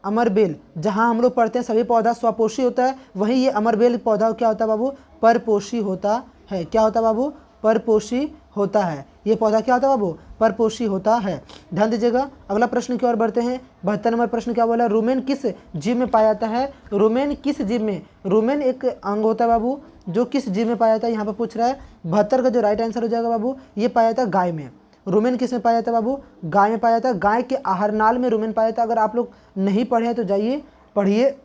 अमर बेल जहाँ हम लोग पढ़ते हैं सभी पौधा स्वपोषी होता है, वहीं ये अमर बेल पौधा क्या होता है बाबू, परपोषी होता है। क्या होता है बाबू, परपोषी होता है। ये पौधा क्या होता है बाबू, परपोषी होता है। ध्यान दीजिएगा। अगला प्रश्न की ओर बढ़ते हैं। 72 नंबर प्रश्न क्या बोला, रुमेन किस जीव में पाया जाता है। रुमेन किस जीव में, रुमेन एक अंग होता है बाबू जो किस जीव में पाया जाता है, यहाँ पर पूछ रहा है। 72 का जो राइट आंसर हो जाएगा बाबू, ये पाया जाता है गाय में। रुमेन किस में पाया जाता है बाबू, गाय में पाया जाता है। गाय के आहारनाल में रुमेन पाया जाता है। अगर आप लोग नहीं पढ़े हैं तो जाइए पढ़िए।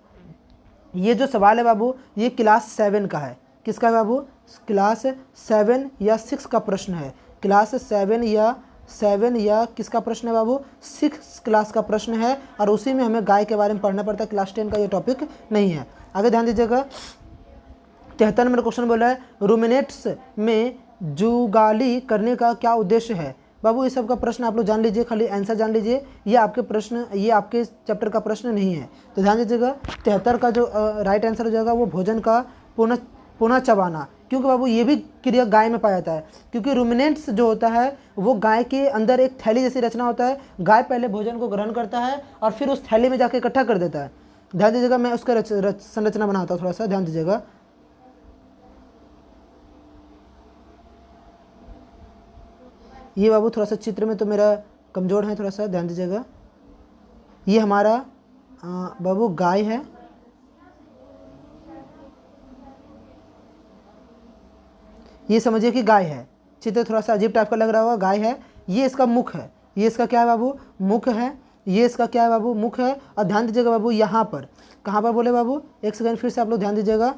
ये जो सवाल है बाबू, ये क्लास 7 का है। किसका है बाबू, क्लास 7 या 6 का प्रश्न है। क्लास 7 या किसका प्रश्न है बाबू, 6 क्लास का प्रश्न है। और उसी में हमें गाय के बारे में पढ़ना पड़ता है। क्लास 10 का ये टॉपिक नहीं है। आगे ध्यान दीजिएगा। 73 नंबर क्वेश्चन बोला है, रूमिनेट्स में जुगाली करने का क्या उद्देश्य है। बाबू इस सब का प्रश्न आप लोग जान लीजिए, खाली आंसर जान लीजिए। ये आपके प्रश्न, ये आपके चैप्टर का प्रश्न नहीं है। तो ध्यान दीजिएगा। 73 का जो राइट आंसर हो जाएगा वो भोजन का पुनः चबाना। क्योंकि बाबू ये भी क्रिया गाय में पाया जाता है, क्योंकि रूमिनेंट्स जो होता है वो गाय के अंदर एक थैली जैसी रचना होता है। गाय पहले भोजन को ग्रहण करता है और फिर उस थैली में जाके इकट्ठा कर देता है। ध्यान दीजिएगा, मैं उसका संरचना बनाता हूँ, थोड़ा सा ध्यान दीजिएगा। ये बाबू थोड़ा सा चित्र में तो मेरा कमज़ोर है, थोड़ा सा ध्यान दीजिएगा। ये हमारा बाबू गाय है। ये समझिए कि गाय है। चित्र थोड़ा सा अजीब टाइप का लग रहा होगा, गाय है। ये इसका मुख है। ये इसका क्या है बाबू, मुख है। ये इसका क्या है बाबू, मुख है। और ध्यान दीजिएगा बाबू, यहाँ पर कहाँ पर बोले बाबू, एक सेकंड फिर से आप लोग ध्यान दीजिएगा।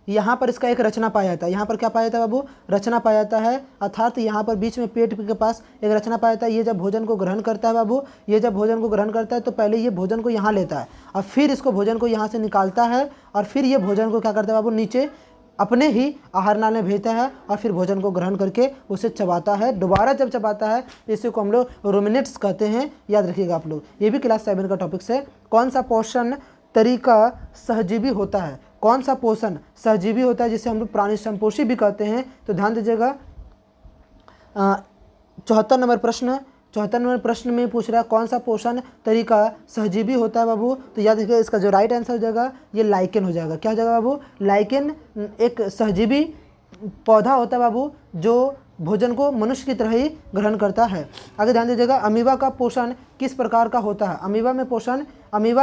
यहाँ पर इसका एक रचना पाया जाता है। यहाँ पर क्या पाया जाता है बाबू, रचना पाया जाता है। अर्थात यहाँ पर बीच में पेट के पास एक रचना पाया जाता है। ये जब भोजन को ग्रहण करता है बाबू, ये जब भोजन को ग्रहण करता है तो पहले ये भोजन को यहाँ लेता है और फिर इसको भोजन को यहाँ से निकालता है और फिर ये भोजन को क्या करता है बाबू, नीचे अपने ही आहार नाल में भेजता है और फिर भोजन को ग्रहण करके उसे चबाता है। दोबारा जब चबाता है इसी को हम लोग रूमिनेट्स कहते हैं। याद रखिएगा आप लोग, ये भी क्लास 7 का टॉपिक है। कौन सा पोषण तरीका सहजीवी होता है, कौन सा पोषण सहजीवी होता है जिसे हम लोग प्राणी संपोषी भी कहते हैं। तो ध्यान दीजिएगा। 74 नंबर प्रश्न में पूछ रहा है कौन सा पोषण तरीका सहजीवी होता है बाबू। तो याद रखिएगा, इसका जो राइट आंसर हो जाएगा ये लाइकेन हो जाएगा। क्या हो जाएगा बाबू, लाइकेन एक सहजीवी पौधा होता है बाबू जो भोजन को मनुष्य की तरह ही ग्रहण करता है। आगे ध्यान दीजिएगा। अमीबा का पोषण किस प्रकार का होता है। अमीबा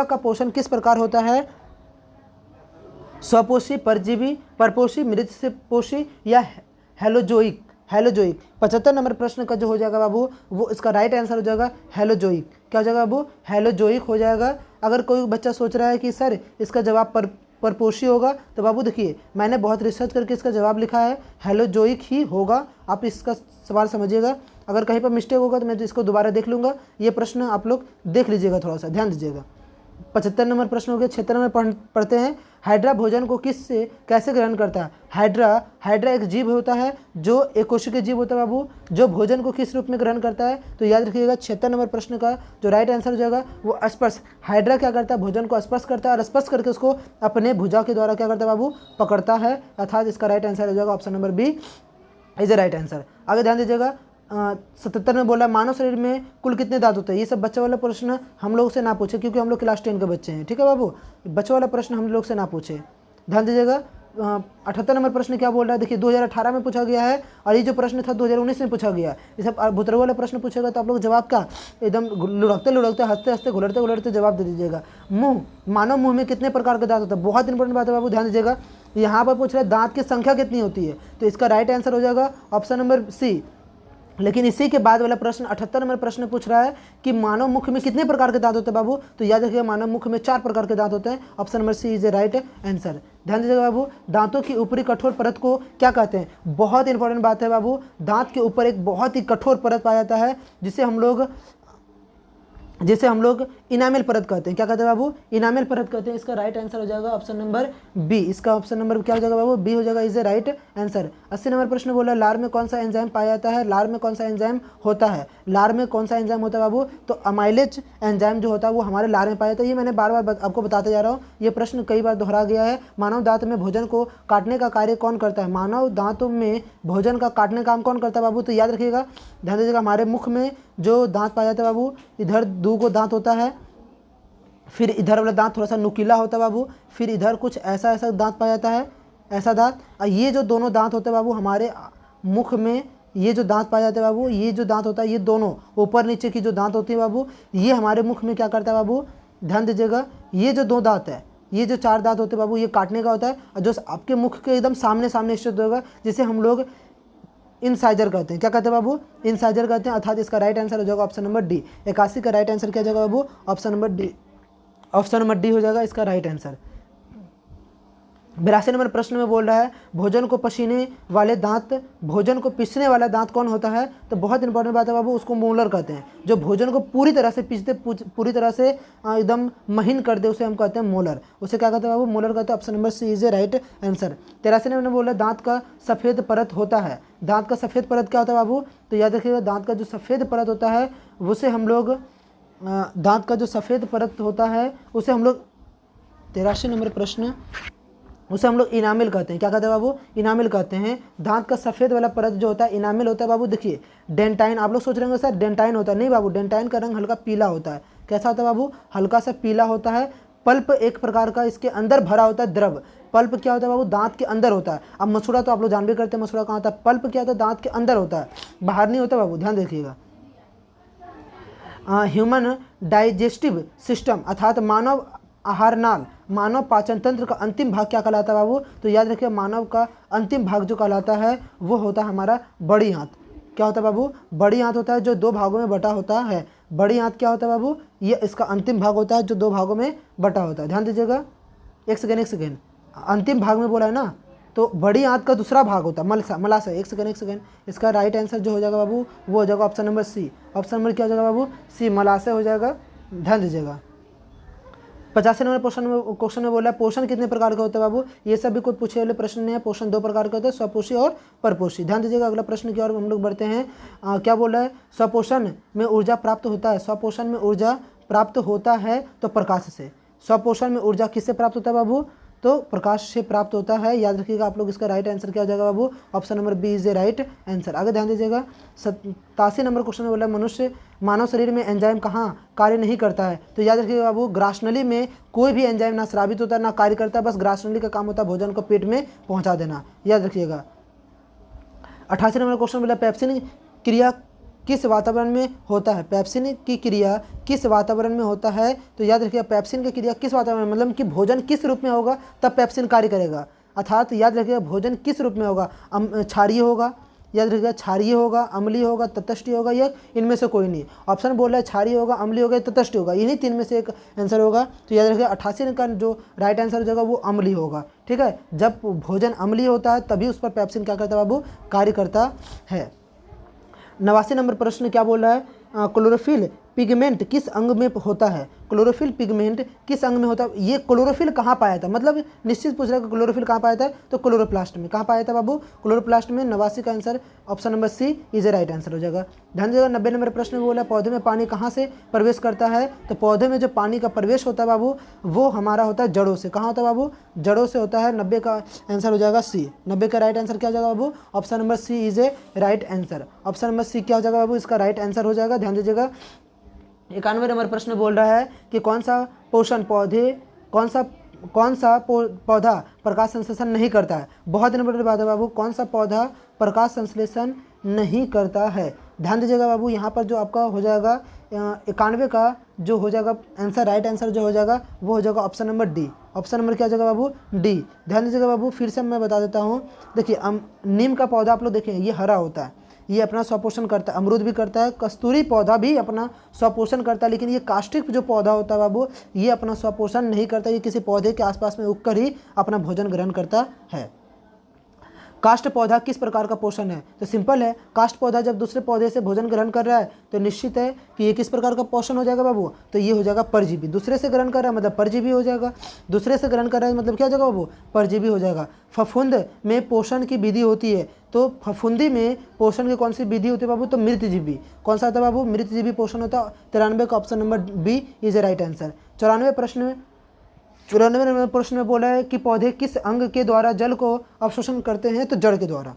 का पोषण किस प्रकार होता है, स्वपोषी, परजीवी, परपोषी, मृतपोषी या हेलोजोइक। 75 नंबर प्रश्न का जो हो जाएगा बाबू, वो इसका राइट आंसर हो जाएगा हेलोजोइक। क्या हो जाएगा बाबू, हेलोजोइक हो जाएगा। अगर कोई बच्चा सोच रहा है कि सर इसका जवाब परपोषी होगा, तो बाबू देखिए मैंने बहुत रिसर्च करके इसका जवाब लिखा है, हेलोजोइक ही होगा। आप इसका सवाल समझिएगा। अगर कहीं पर मिस्टेक होगा तो मैं इसको दोबारा देख लूँगा। ये प्रश्न आप लोग देख लीजिएगा, थोड़ा सा ध्यान दीजिएगा। 75 नंबर प्रश्न हो गया। 76 नंबर पढ़ते हैं। हाइड्रा भोजन को कैसे ग्रहण करता है। हाइड्रा एक जीव होता है जो एक कोशिकीय जीव होता है बाबू, जो भोजन को किस रूप में ग्रहण करता है। तो याद रखिएगा 76 नंबर प्रश्न का जो राइट आंसर हो जाएगा वो स्पर्श। हाइड्रा क्या करता है, भोजन को स्पर्श करता है और स्पर्श करके उसको अपने भुजा के द्वारा क्या करता है बाबू, पकड़ता है। अर्थात इसका राइट आंसर हो जाएगा option number B is a right answer. आगे ध्यान दीजिएगा। 77 में बोला मानव शरीर में कुल कितने दांत होते हैं। ये सब बच्चे वाला प्रश्न हम लोग से ना पूछे, क्योंकि हम लोग क्लास 10 के बच्चे हैं। ठीक है बाबू, बच्चों वाला प्रश्न हम लोग से ना पूछे, ध्यान दीजिएगा। 78 नंबर प्रश्न क्या बोल रहा है, देखिए 2018 में पूछा गया है और ये जो प्रश्न था 2019 में पूछा गया। ये सब भूतरव वाला प्रश्न पूछेगा तो आप लोग जवाब क्या एकदम लुढ़कते हंसते हंसते घुलटते जवाब दे दीजिएगा। मानव मुंह में कितने प्रकार के दांत होते हैं, बहुत इंपॉर्टेंट बात है बाबू, ध्यान दीजिएगा। यहाँ पर पूछ रहे दांत की संख्या कितनी होती है, तो इसका राइट आंसर हो जाएगा ऑप्शन नंबर सी। लेकिन इसी के बाद वाला प्रश्न 78 नंबर प्रश्न पूछ रहा है कि मानव मुख में कितने प्रकार के दांत होते हैं बाबू। तो याद रखिएगा मानव मुख में 4 प्रकार के दांत होते हैं। Option number C is a right answer. ध्यान दीजिएगा बाबू। दांतों की ऊपरी कठोर परत को क्या कहते हैं, बहुत इंपॉर्टेंट बात है बाबू। दांत के ऊपर एक बहुत ही कठोर परत पाया जाता है जिसे हम लोग इनामिल परत कहते हैं। क्या कहते हैं बाबू? इनामिल परत कहते हैं। इसका राइट आंसर हो जाएगा ऑप्शन नंबर बी। इसका ऑप्शन नंबर क्या हो जाएगा बाबू? बी हो जाएगा, is a right answer. 80 number प्रश्न बोला लार में कौन सा एंजाइम पाया जाता है? लार में कौन सा एंजाइम होता है? लार में कौन सा एंजाइम होता है बाबू? तो अमाइलेज एंजाइम जो होता है वो हमारे लार में पाया जाता है। ये मैंने बार बार आपको बताते जा रहा हूँ, ये प्रश्न कई बार दोहरा गया है। मानव दांत में भोजन को काटने का कार्य कौन करता है? मानव दांतों में भोजन का काटने का काम कौन करता है बाबू? तो याद रखिएगा, ध्यान दीजिएगा, हमारे मुख में जो दांत पाया जाता है बाबू, इधर 2 को दांत होता है, फिर इधर वाला दांत थोड़ा सा नुकीला होता है बाबू, फिर इधर कुछ ऐसा दांत पाया जाता है, ऐसा दांत। और ये जो दोनों दांत होते हैं बाबू हमारे मुख में, ये जो दांत पाए जाते हैं बाबू, ये जो दांत होता है, ये दोनों ऊपर नीचे की जो दांत होती है बाबू, ये हमारे मुख में क्या करता है बाबू? ध्यान दीजिएगा, ये जो 2 दांत है, ये जो 4 दांत होते हैं बाबू, ये काटने का होता है। और जो आपके मुख के एकदम सामने सामने स्थित होगा, जिसे हम लोग इंसाइजर कहते हैं। क्या कहते हैं बाबू? इंसाइजर कहते हैं। अर्थात इसका राइट आंसर हो जाएगा ऑप्शन नंबर डी। 81 का राइट आंसर क्या हो जाएगा बाबू? Option number D. Option number D हो जाएगा इसका राइट आंसर। 82 नंबर प्रश्न में बोल रहा है भोजन को पसीने वाले दांत, भोजन को पीसने वाला दांत कौन होता है? तो बहुत इंपॉर्टेंट बात है बाबू, उसको मोलर कहते हैं। जो भोजन को पूरी तरह से पीसते, पूरी तरह से एकदम महीन कर दे, उसे हम कहते हैं मोलर। उसे क्या कहते हैं बाबू? मोलर कहते हैं। Option number C is a right answer. 83 number में बोला दांत का सफ़ेद परत होता है। दांत का सफ़ेद परत क्या होता है बाबू? तो याद रखिएगा, दांत का जो सफ़ेद परत होता है उसे हम लोग, दांत का जो सफ़ेद परत होता है उसे हम लोग, 83 नंबर प्रश्न, उसे हम लोग इनामिल कहते हैं। क्या कहते हैं बाबू? इनामिल कहते हैं। दांत का सफ़ेद वाला परत जो होता है इनामिल होता है बाबू। देखिए डेंटाइन, आप लोग सोच रहे होंगे सर डेंटाइन होता है, नहीं बाबू, डेंटाइन का रंग हल्का पीला होता है। कैसा होता है बाबू? हल्का सा पीला होता है। पल्प एक प्रकार का इसके अंदर भरा होता है, द्रव। पल्प क्या होता है बाबू? दांत के अंदर होता है। अब मसूड़ा तो आप लोग जान भी करते हैं, मसूड़ा कहाँ होता है? पल्प क्या होता है? दांत के अंदर होता है, बाहर नहीं होता बाबू, ध्यान देखिएगा। ह्यूमन डाइजेस्टिव सिस्टम अर्थात मानव आहार नाल, मानव पाचन तंत्र का अंतिम भाग क्या कहलाता है बाबू? तो याद रखिए, मानव का अंतिम भाग जो कहलाता है वो होता है हमारा बड़ी आंत। क्या होता है बाबू? बड़ी आंत होता है, जो 2 भागों में बटा होता है। बड़ी आंत क्या होता है बाबू? ये इसका अंतिम भाग होता है जो 2 भागों में बटा होता है। ध्यान दीजिएगा, एक सेकेंड, अंतिम भाग में बोला है ना, तो बड़ी आंत का दूसरा भाग होता है मलाशय। एक सेकेंड, इसका राइट आंसर जो हो जाएगा बाबू वो हो जाएगा option number C. Option number क्या हो जाएगा बाबू? सी, मलाशय हो जाएगा। ध्यान दीजिएगा। 85 नंबर क्वेश्चन में बोला पोषण कितने प्रकार का होता है बाबू? ये सब भी कोई पूछे वाले प्रश्न नहीं है। पोषण 2 प्रकार का होता है, स्वपोषी और परपोषी। ध्यान दीजिएगा, अगला प्रश्न की ओर हम लोग बढ़ते हैं। क्या बोला है? स्वपोषण में ऊर्जा प्राप्त होता है। स्वपोषण में ऊर्जा प्राप्त होता है तो प्रकाश से। स्वपोषण में ऊर्जा किससे प्राप्त होता है बाबू? तो प्रकाश से प्राप्त होता है। याद रखिएगा आप लोग, इसका राइट आंसर क्या हो जाएगा बाबू? Option number B is a right answer. आगे ध्यान दीजिएगा, 87 नंबर क्वेश्चन में बोला मानव शरीर में एंजाइम कहाँ कार्य नहीं करता है? तो याद रखिएगा बाबू, ग्रासनली में कोई भी एंजाइम ना स्रावित होता है ना कार्य करता है, बस ग्रासनली का काम होता है भोजन को पेट में पहुँचा देना। याद रखिएगा। 88 नंबर क्वेश्चन बोला पेप्सिन क्रिया किस वातावरण में होता है? पेप्सिन की क्रिया किस वातावरण में होता है? तो याद रखिएगा, पेप्सिन की क्रिया किस वातावरण, मतलब कि भोजन किस रूप में होगा तब पेप्सिन कार्य करेगा। अर्थात याद रखिएगा, भोजन किस रूप में होगा? क्षारीय होगा, याद रखिएगा, क्षारीय होगा, अम्लीय होगा, तटस्थीय होगा, या इनमें से कोई नहीं। ऑप्शन बोल रहा है क्षारीय होगा, अम्लीय होगा, तटस्थीय होगा, इन्हीं 3 में से एक आंसर होगा। तो याद रखिएगा 88 का जो राइट आंसर हो जाएगा वो अम्लीय होगा। ठीक है, जब भोजन अम्लीय होता है तभी उस पर पेप्सिन क्या करता है बाबू? कार्य करता है। 89 नंबर प्रश्न क्या बोल रहा है? क्लोरोफिल पिगमेंट किस अंग में होता है? क्लोरोफिल पिगमेंट किस अंग में होता है? ये क्लोरोफिल कहाँ पाया था, मतलब निश्चित पूछ रहा है कि क्लोरोफिल कहाँ पाया था? तो क्लोरोप्लास्ट में। कहाँ पाया था बाबू? क्लोरोप्लास्ट में। 89 का answer option number C is a right answer हो जाएगा। ध्यान दीजिएगा, 90 नंबर प्रश्न में बोला पौधे में पानी कहाँ से प्रवेश करता है? तो पौधे में जो पानी का प्रवेश होता है बाबू वो हमारा होता है जड़ों से। कहाँ होता है बाबू? जड़ों से होता है। 90 का आंसर हो जाएगा सी। 90 का राइट आंसर क्या हो जाएगा बाबू? Option number C is a right answer. Option number C क्या हो जाएगा बाबू? इसका राइट आंसर हो जाएगा। ध्यान दीजिएगा। 91 नंबर प्रश्न बोल रहा है कि कौन सा पौधा प्रकाश संश्लेषण नहीं करता है? बहुत इंपॉर्टेंट बात है बाबू, कौन सा पौधा प्रकाश संश्लेषण नहीं करता है? ध्यान दीजिएगा बाबू, यहाँ पर जो आपका हो जाएगा 91 का जो हो जाएगा आंसर, राइट आंसर जो हो जाएगा वो हो जाएगा option number D. Option number क्या हो जाएगा बाबू? डी। ध्यान दीजिएगा बाबू, फिर से मैं बता देता हूँ। देखिए नीम का पौधा आप लोग देखें, ये हरा होता है, ये अपना स्वपोषण करता है। अमरूद भी करता है, कस्तूरी पौधा भी अपना स्वपोषण करता है, लेकिन ये काष्टिक जो पौधा होता है बाबू ये अपना स्वपोषण नहीं करता, ये किसी पौधे के आसपास में उगकर ही अपना भोजन ग्रहण करता है। काष्ठ पौधा किस प्रकार का पोषण है? तो सिंपल है, काष्ठ पौधा जब दूसरे पौधे से भोजन ग्रहण कर रहा है तो निश्चित है कि ये किस प्रकार का पोषण हो जाएगा बाबू? तो ये हो जाएगा परजीवी। दूसरे से ग्रहण कर रहा है मतलब परजीवी हो जाएगा। दूसरे से ग्रहण कर रहा है मतलब क्या हो जाएगा बाबू? परजीवी हो जाएगा। फफूंद में पोषण की विधि होती है, तो फफूंदी में पोषण की कौन सी विधि होती है बाबू? तो मृतजीवी। कौन सा होता है बाबू? मृतजीवी पोषण होता है। 93 का option number B is a right answer. 94 number प्रश्न में बोला है कि पौधे किस अंग के द्वारा जल को अवशोषण करते हैं? तो जड़ के द्वारा।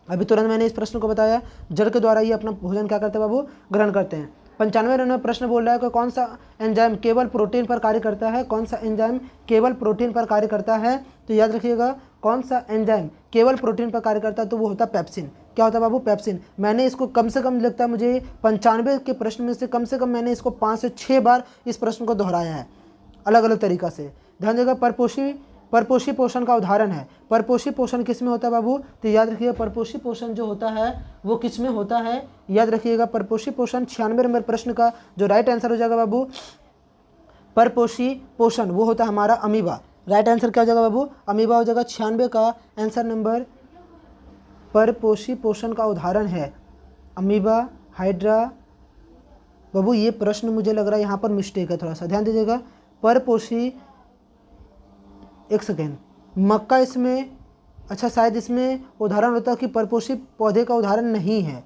अभी तुरंत मैंने इस प्रश्न को बताया, जड़ के द्वारा ही अपना भोजन क्या करते हैं बाबू? ग्रहण करते हैं। 95 नंबर प्रश्न बोल रहा है कि कौन सा एंजाइम केवल प्रोटीन पर कार्य करता है? कौन सा एंजाइम केवल प्रोटीन पर कार्य करता है? तो याद रखिएगा, कौन सा एंजाइम केवल प्रोटीन पर कार्य करता है? तो वो होता है पेप्सिन। क्या होता है बाबू? पेप्सिन। मैंने इसको कम से कम लगता है मुझे 95 के प्रश्न में से कम मैंने इसको 5 से 6 बार इस प्रश्न को दोहराया है अलग अलग तरीक़ा से। ध्यान देगा, परपोषी पोषण का उदाहरण है। परपोषी पोषण किस में होता है बाबू? तो याद रखिएगा, परपोषी पोषण जो होता है वो किस में होता है? याद रखिएगा, परपोषी पोषण 96 नंबर प्रश्न का जो राइट आंसर हो जाएगा बाबू, परपोषी पोषण वो होता है हमारा अमीबा। राइट आंसर क्या हो जाएगा बाबू? अमीबा हो जाएगा। 96 का आंसर नंबर परपोषी पोषण का उदाहरण है अमीबा, हाइड्रा। बाबू ये प्रश्न मुझे लग रहा है यहाँ पर मिस्टेक है, थोड़ा सा ध्यान दीजिएगा। परपोषी, एक सेकेंड, मक्का इसमें, अच्छा शायद इसमें उदाहरण होता कि परपोषी पौधे का उदाहरण नहीं है,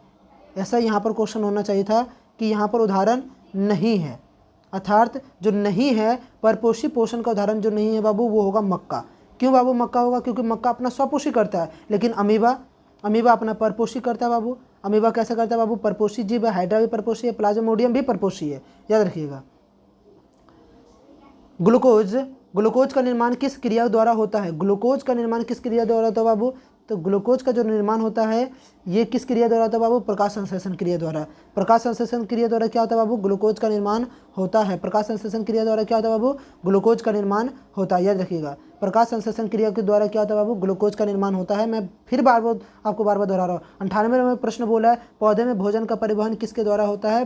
ऐसा यहाँ पर क्वेश्चन होना चाहिए था कि यहाँ पर उदाहरण नहीं है, अर्थात जो नहीं है परपोषी पोषण का उदाहरण जो नहीं है बाबू वो होगा मक्का। क्यों बाबू मक्का होगा? क्योंकि मक्का अपना स्वपोषी करता है, लेकिन अमीबा अपना परपोषी करता है बाबू। अमीबा कैसे करता है बाबू? परपोषी जीव है। हाइड्रा भी परपोषी है, प्लाज्मोडियम भी परपोषी है, याद रखिएगा। ग्लूकोज का निर्माण किस क्रिया द्वारा होता है? ग्लूकोज का निर्माण किस क्रिया द्वारा होता है बाबू? तो ग्लूकोज का जो निर्माण होता है ये किस क्रिया द्वारा होता है बाबू? प्रकाश संश्लेषण क्रिया द्वारा। प्रकाश संश्लेषण क्रिया द्वारा क्या होता है बाबू? ग्लूकोज का निर्माण होता है। प्रकाश संश्लेषण क्रिया द्वारा क्या होता है बाबू? ग्लूकोज का निर्माण होता है, याद रखिएगा। प्रकाश संश्लेषण क्रिया के द्वारा क्या होता है बाबू? ग्लूकोज का निर्माण होता है। मैं फिर आपको बार बार दोहरा रहा हूँ। 98 में प्रश्न बोला है पौधे में भोजन का परिवहन किसके द्वारा होता है?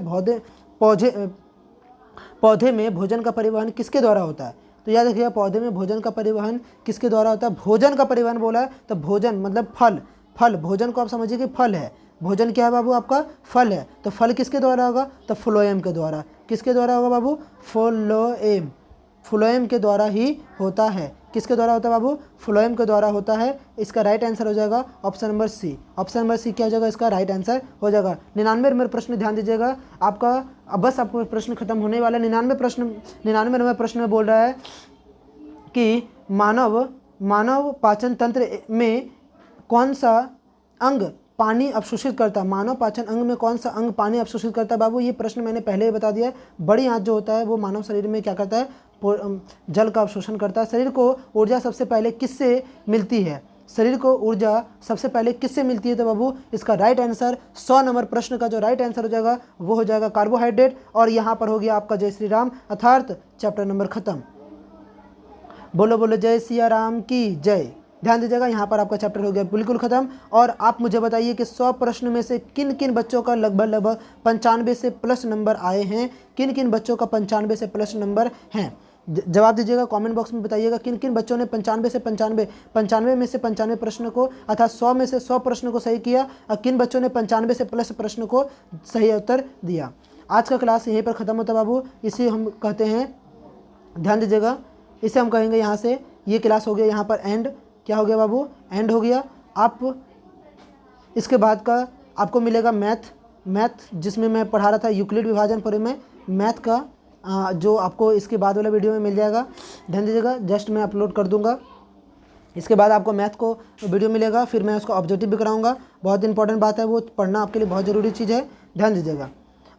पौधे में भोजन का परिवहन किसके द्वारा होता है? तो याद रखिएगा, पौधे में भोजन का परिवहन किसके द्वारा होता है? भोजन का परिवहन बोला है तो भोजन मतलब फल, भोजन को आप समझिए कि फल है। भोजन क्या है बाबू? आपका फल है, तो फल किसके द्वारा होगा? तो फ्लोएम के द्वारा। किसके द्वारा होगा बाबू? फ्लोएम के द्वारा ही होता है। किसके द्वारा होता है बाबू? फ्लोएम के द्वारा होता है। इसका राइट आंसर हो जाएगा option number C. Option number C क्या हो जाएगा? इसका राइट आंसर हो जाएगा। 99 नंबर प्रश्न ध्यान दीजिएगा आपका, अब बस आपको प्रश्न खत्म होने वाला है। 99 नंबर प्रश्न में बोल रहा है कि मानव पाचन तंत्र में कौन सा अंग पानी अवशोषित करता है? मानव पाचन अंग में कौन सा अंग पानी अवशोषित करता है बाबू? ये प्रश्न मैंने पहले ही बता दिया। बड़ी आंत जो होता है वो मानव शरीर में क्या करता है? जल का अवशोषण करता है। शरीर को ऊर्जा सबसे पहले किससे मिलती है? शरीर को ऊर्जा सबसे पहले किससे मिलती है? तो बाबू इसका राइट आंसर 100 नंबर प्रश्न का जो राइट आंसर हो जाएगा वो हो जाएगा कार्बोहाइड्रेट। और यहाँ पर हो गया आपका जय श्री राम, अर्थात चैप्टर नंबर खत्म। बोलो बोलो जय सिया राम की जय। ध्यान दीजिएगा, यहाँ पर आपका चैप्टर हो गया बिल्कुल खत्म। और आप मुझे बताइए कि 100 प्रश्न में से किन किन बच्चों का लगभग 95 से प्लस नंबर आए हैं? किन किन बच्चों का 95 से प्लस नंबर हैं? जवाब दीजिएगा, कमेंट बॉक्स में बताइएगा किन किन बच्चों ने 95 में से 95 प्रश्न को अर्थात 100 में से 100 प्रश्न को सही किया और किन बच्चों ने 95 से प्लस प्रश्न को सही उत्तर दिया। आज का क्लास यहीं पर ख़त्म होता है बाबू। इसे हम कहते हैं, ध्यान दीजिएगा, इसे हम कहेंगे यहाँ से ये क्लास हो गया यहाँ पर एंड। क्या हो गया बाबू? एंड हो गया। आप इसके बाद का आपको मिलेगा मैथ जिसमें मैं पढ़ा रहा था यूक्लिड विभाजन परिमेय, मैथ का जो आपको इसके बाद वाला वीडियो में मिल जाएगा। ध्यान दीजिएगा, जस्ट मैं अपलोड कर दूंगा। इसके बाद आपको मैथ को वीडियो मिलेगा, फिर मैं उसको ऑब्जेक्टिव भी कराऊंगा। बहुत इंपॉर्टेंट बात है, वो पढ़ना आपके लिए बहुत ज़रूरी चीज़ है, ध्यान दीजिएगा।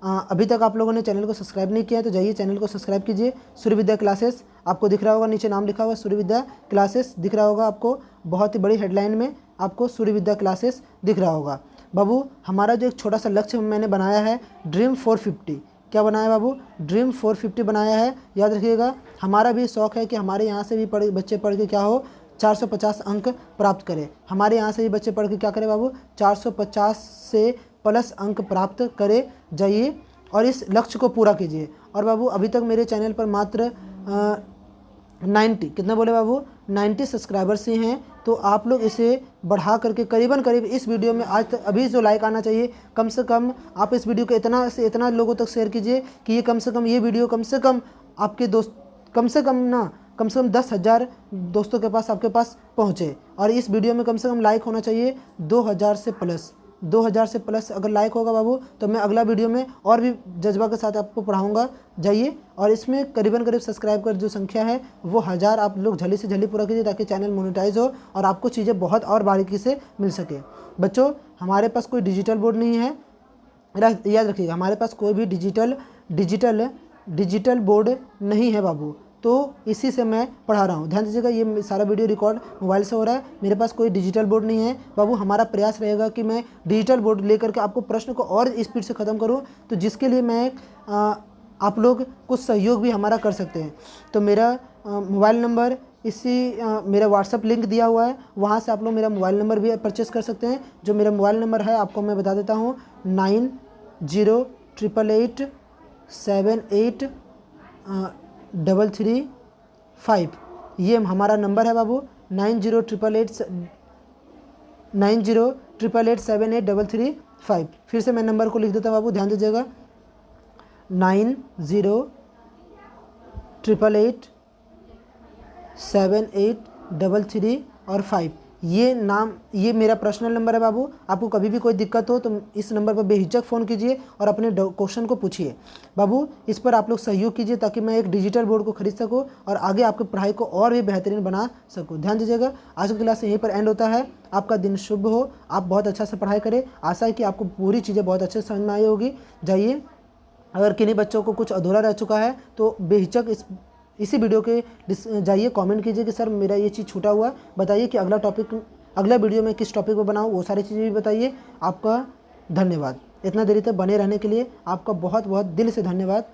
अभी तक आप लोगों ने चैनल को सब्सक्राइब नहीं किया है तो जाइए चैनल को सब्सक्राइब कीजिए। सूर्य विद्या क्लासेस आपको दिख रहा होगा, नीचे नाम लिखा हुआ सूर्य विद्या क्लासेस दिख रहा होगा आपको, बहुत ही बड़ी हेडलाइन में आपको सूर्य विद्या क्लासेस दिख रहा होगा। बाबू हमारा जो एक छोटा सा लक्ष्य मैंने बनाया है, ड्रीम 450, क्या बनाया बाबू? ड्रीम 450 बनाया है। याद रखिएगा, हमारा भी शौक़ है कि हमारे यहाँ से भी बच्चे पढ़ के क्या हो 450 अंक प्राप्त करें। हमारे यहाँ से भी बच्चे पढ़ के क्या करें बाबू? 450 से प्लस अंक प्राप्त करे। जाइए और इस लक्ष्य को पूरा कीजिए। और बाबू अभी तक मेरे चैनल पर मात्र 90 कितना बोले बाबू? 90 सब्सक्राइबर्स ही हैं, तो आप लोग इसे बढ़ा करके करीबन करीब इस वीडियो में आज तक अभी जो लाइक आना चाहिए, कम से कम आप इस वीडियो को इतना से इतना लोगों तक शेयर कीजिए कि ये कम से कम ये वीडियो कम से कम आपके दोस्त कम से कम 10,000 दोस्तों के पास आपके पास पहुँचे। और इस वीडियो में कम से कम लाइक होना चाहिए 2,000 से प्लस। 2,000 से प्लस अगर लाइक होगा बाबू तो मैं अगला वीडियो में और भी जज्बा के साथ आपको पढ़ाऊँगा। जाइए और इसमें करीबन करीब सब्सक्राइबर जो संख्या है वो 1000 आप लोग जल्दी से जल्दी पूरा कीजिए ताकि चैनल मोनेटाइज हो और आपको चीज़ें बहुत और बारीकी से मिल सके। बच्चों, हमारे पास कोई डिजिटल बोर्ड नहीं है, याद रखिएगा, हमारे पास कोई भी डिजिटल बोर्ड नहीं है बाबू, तो इसी से मैं पढ़ा रहा हूँ। ध्यान दीजिएगा, ये सारा वीडियो रिकॉर्ड मोबाइल से हो रहा है, मेरे पास कोई डिजिटल बोर्ड नहीं है बाबू। हमारा प्रयास रहेगा कि मैं डिजिटल बोर्ड लेकर के आपको प्रश्न को और स्पीड से ख़त्म करूँ, तो जिसके लिए मैं आप लोग कुछ सहयोग भी हमारा कर सकते हैं। तो मेरा मोबाइल नंबर मेरा व्हाट्सअप लिंक दिया हुआ है, वहाँ से आप लोग मेरा मोबाइल नंबर भी परचेस कर सकते हैं। जो मेरा मोबाइल नंबर है आपको मैं बता देता हूँ, 9088878335। ये हमारा नंबर है बाबू, 9088878335। फिर से मैं नंबर को लिख देता हूँ बाबू, ध्यान दीजिएगा, 9088878335। ये मेरा पर्सनल नंबर है बाबू। आपको कभी भी कोई दिक्कत हो तो इस नंबर पर बेहिचक फ़ोन कीजिए और अपने क्वेश्चन को पूछिए बाबू। इस पर आप लोग सहयोग कीजिए ताकि मैं एक डिजिटल बोर्ड को खरीद सकूं और आगे आपकी पढ़ाई को और भी बेहतरीन बना सकूं। ध्यान दीजिएगा, आज की क्लास यहीं पर एंड होता है। आपका दिन शुभ हो, आप बहुत अच्छा से पढ़ाई करें। आशा है कि आपको पूरी चीज़ें बहुत अच्छे से समझ में आई होगी। जाइए, अगर किन्हीं बच्चों को कुछ अधूरा रह चुका है तो बेहिचक इसी वीडियो के जाइए कमेंट कीजिए कि सर मेरा ये चीज़ छूटा हुआ, बताइए कि अगला वीडियो में किस टॉपिक पर बनाऊँ, वो सारी चीज़ें भी बताइए। आपका धन्यवाद, इतना देरी तक बने रहने के लिए आपका बहुत बहुत दिल से धन्यवाद।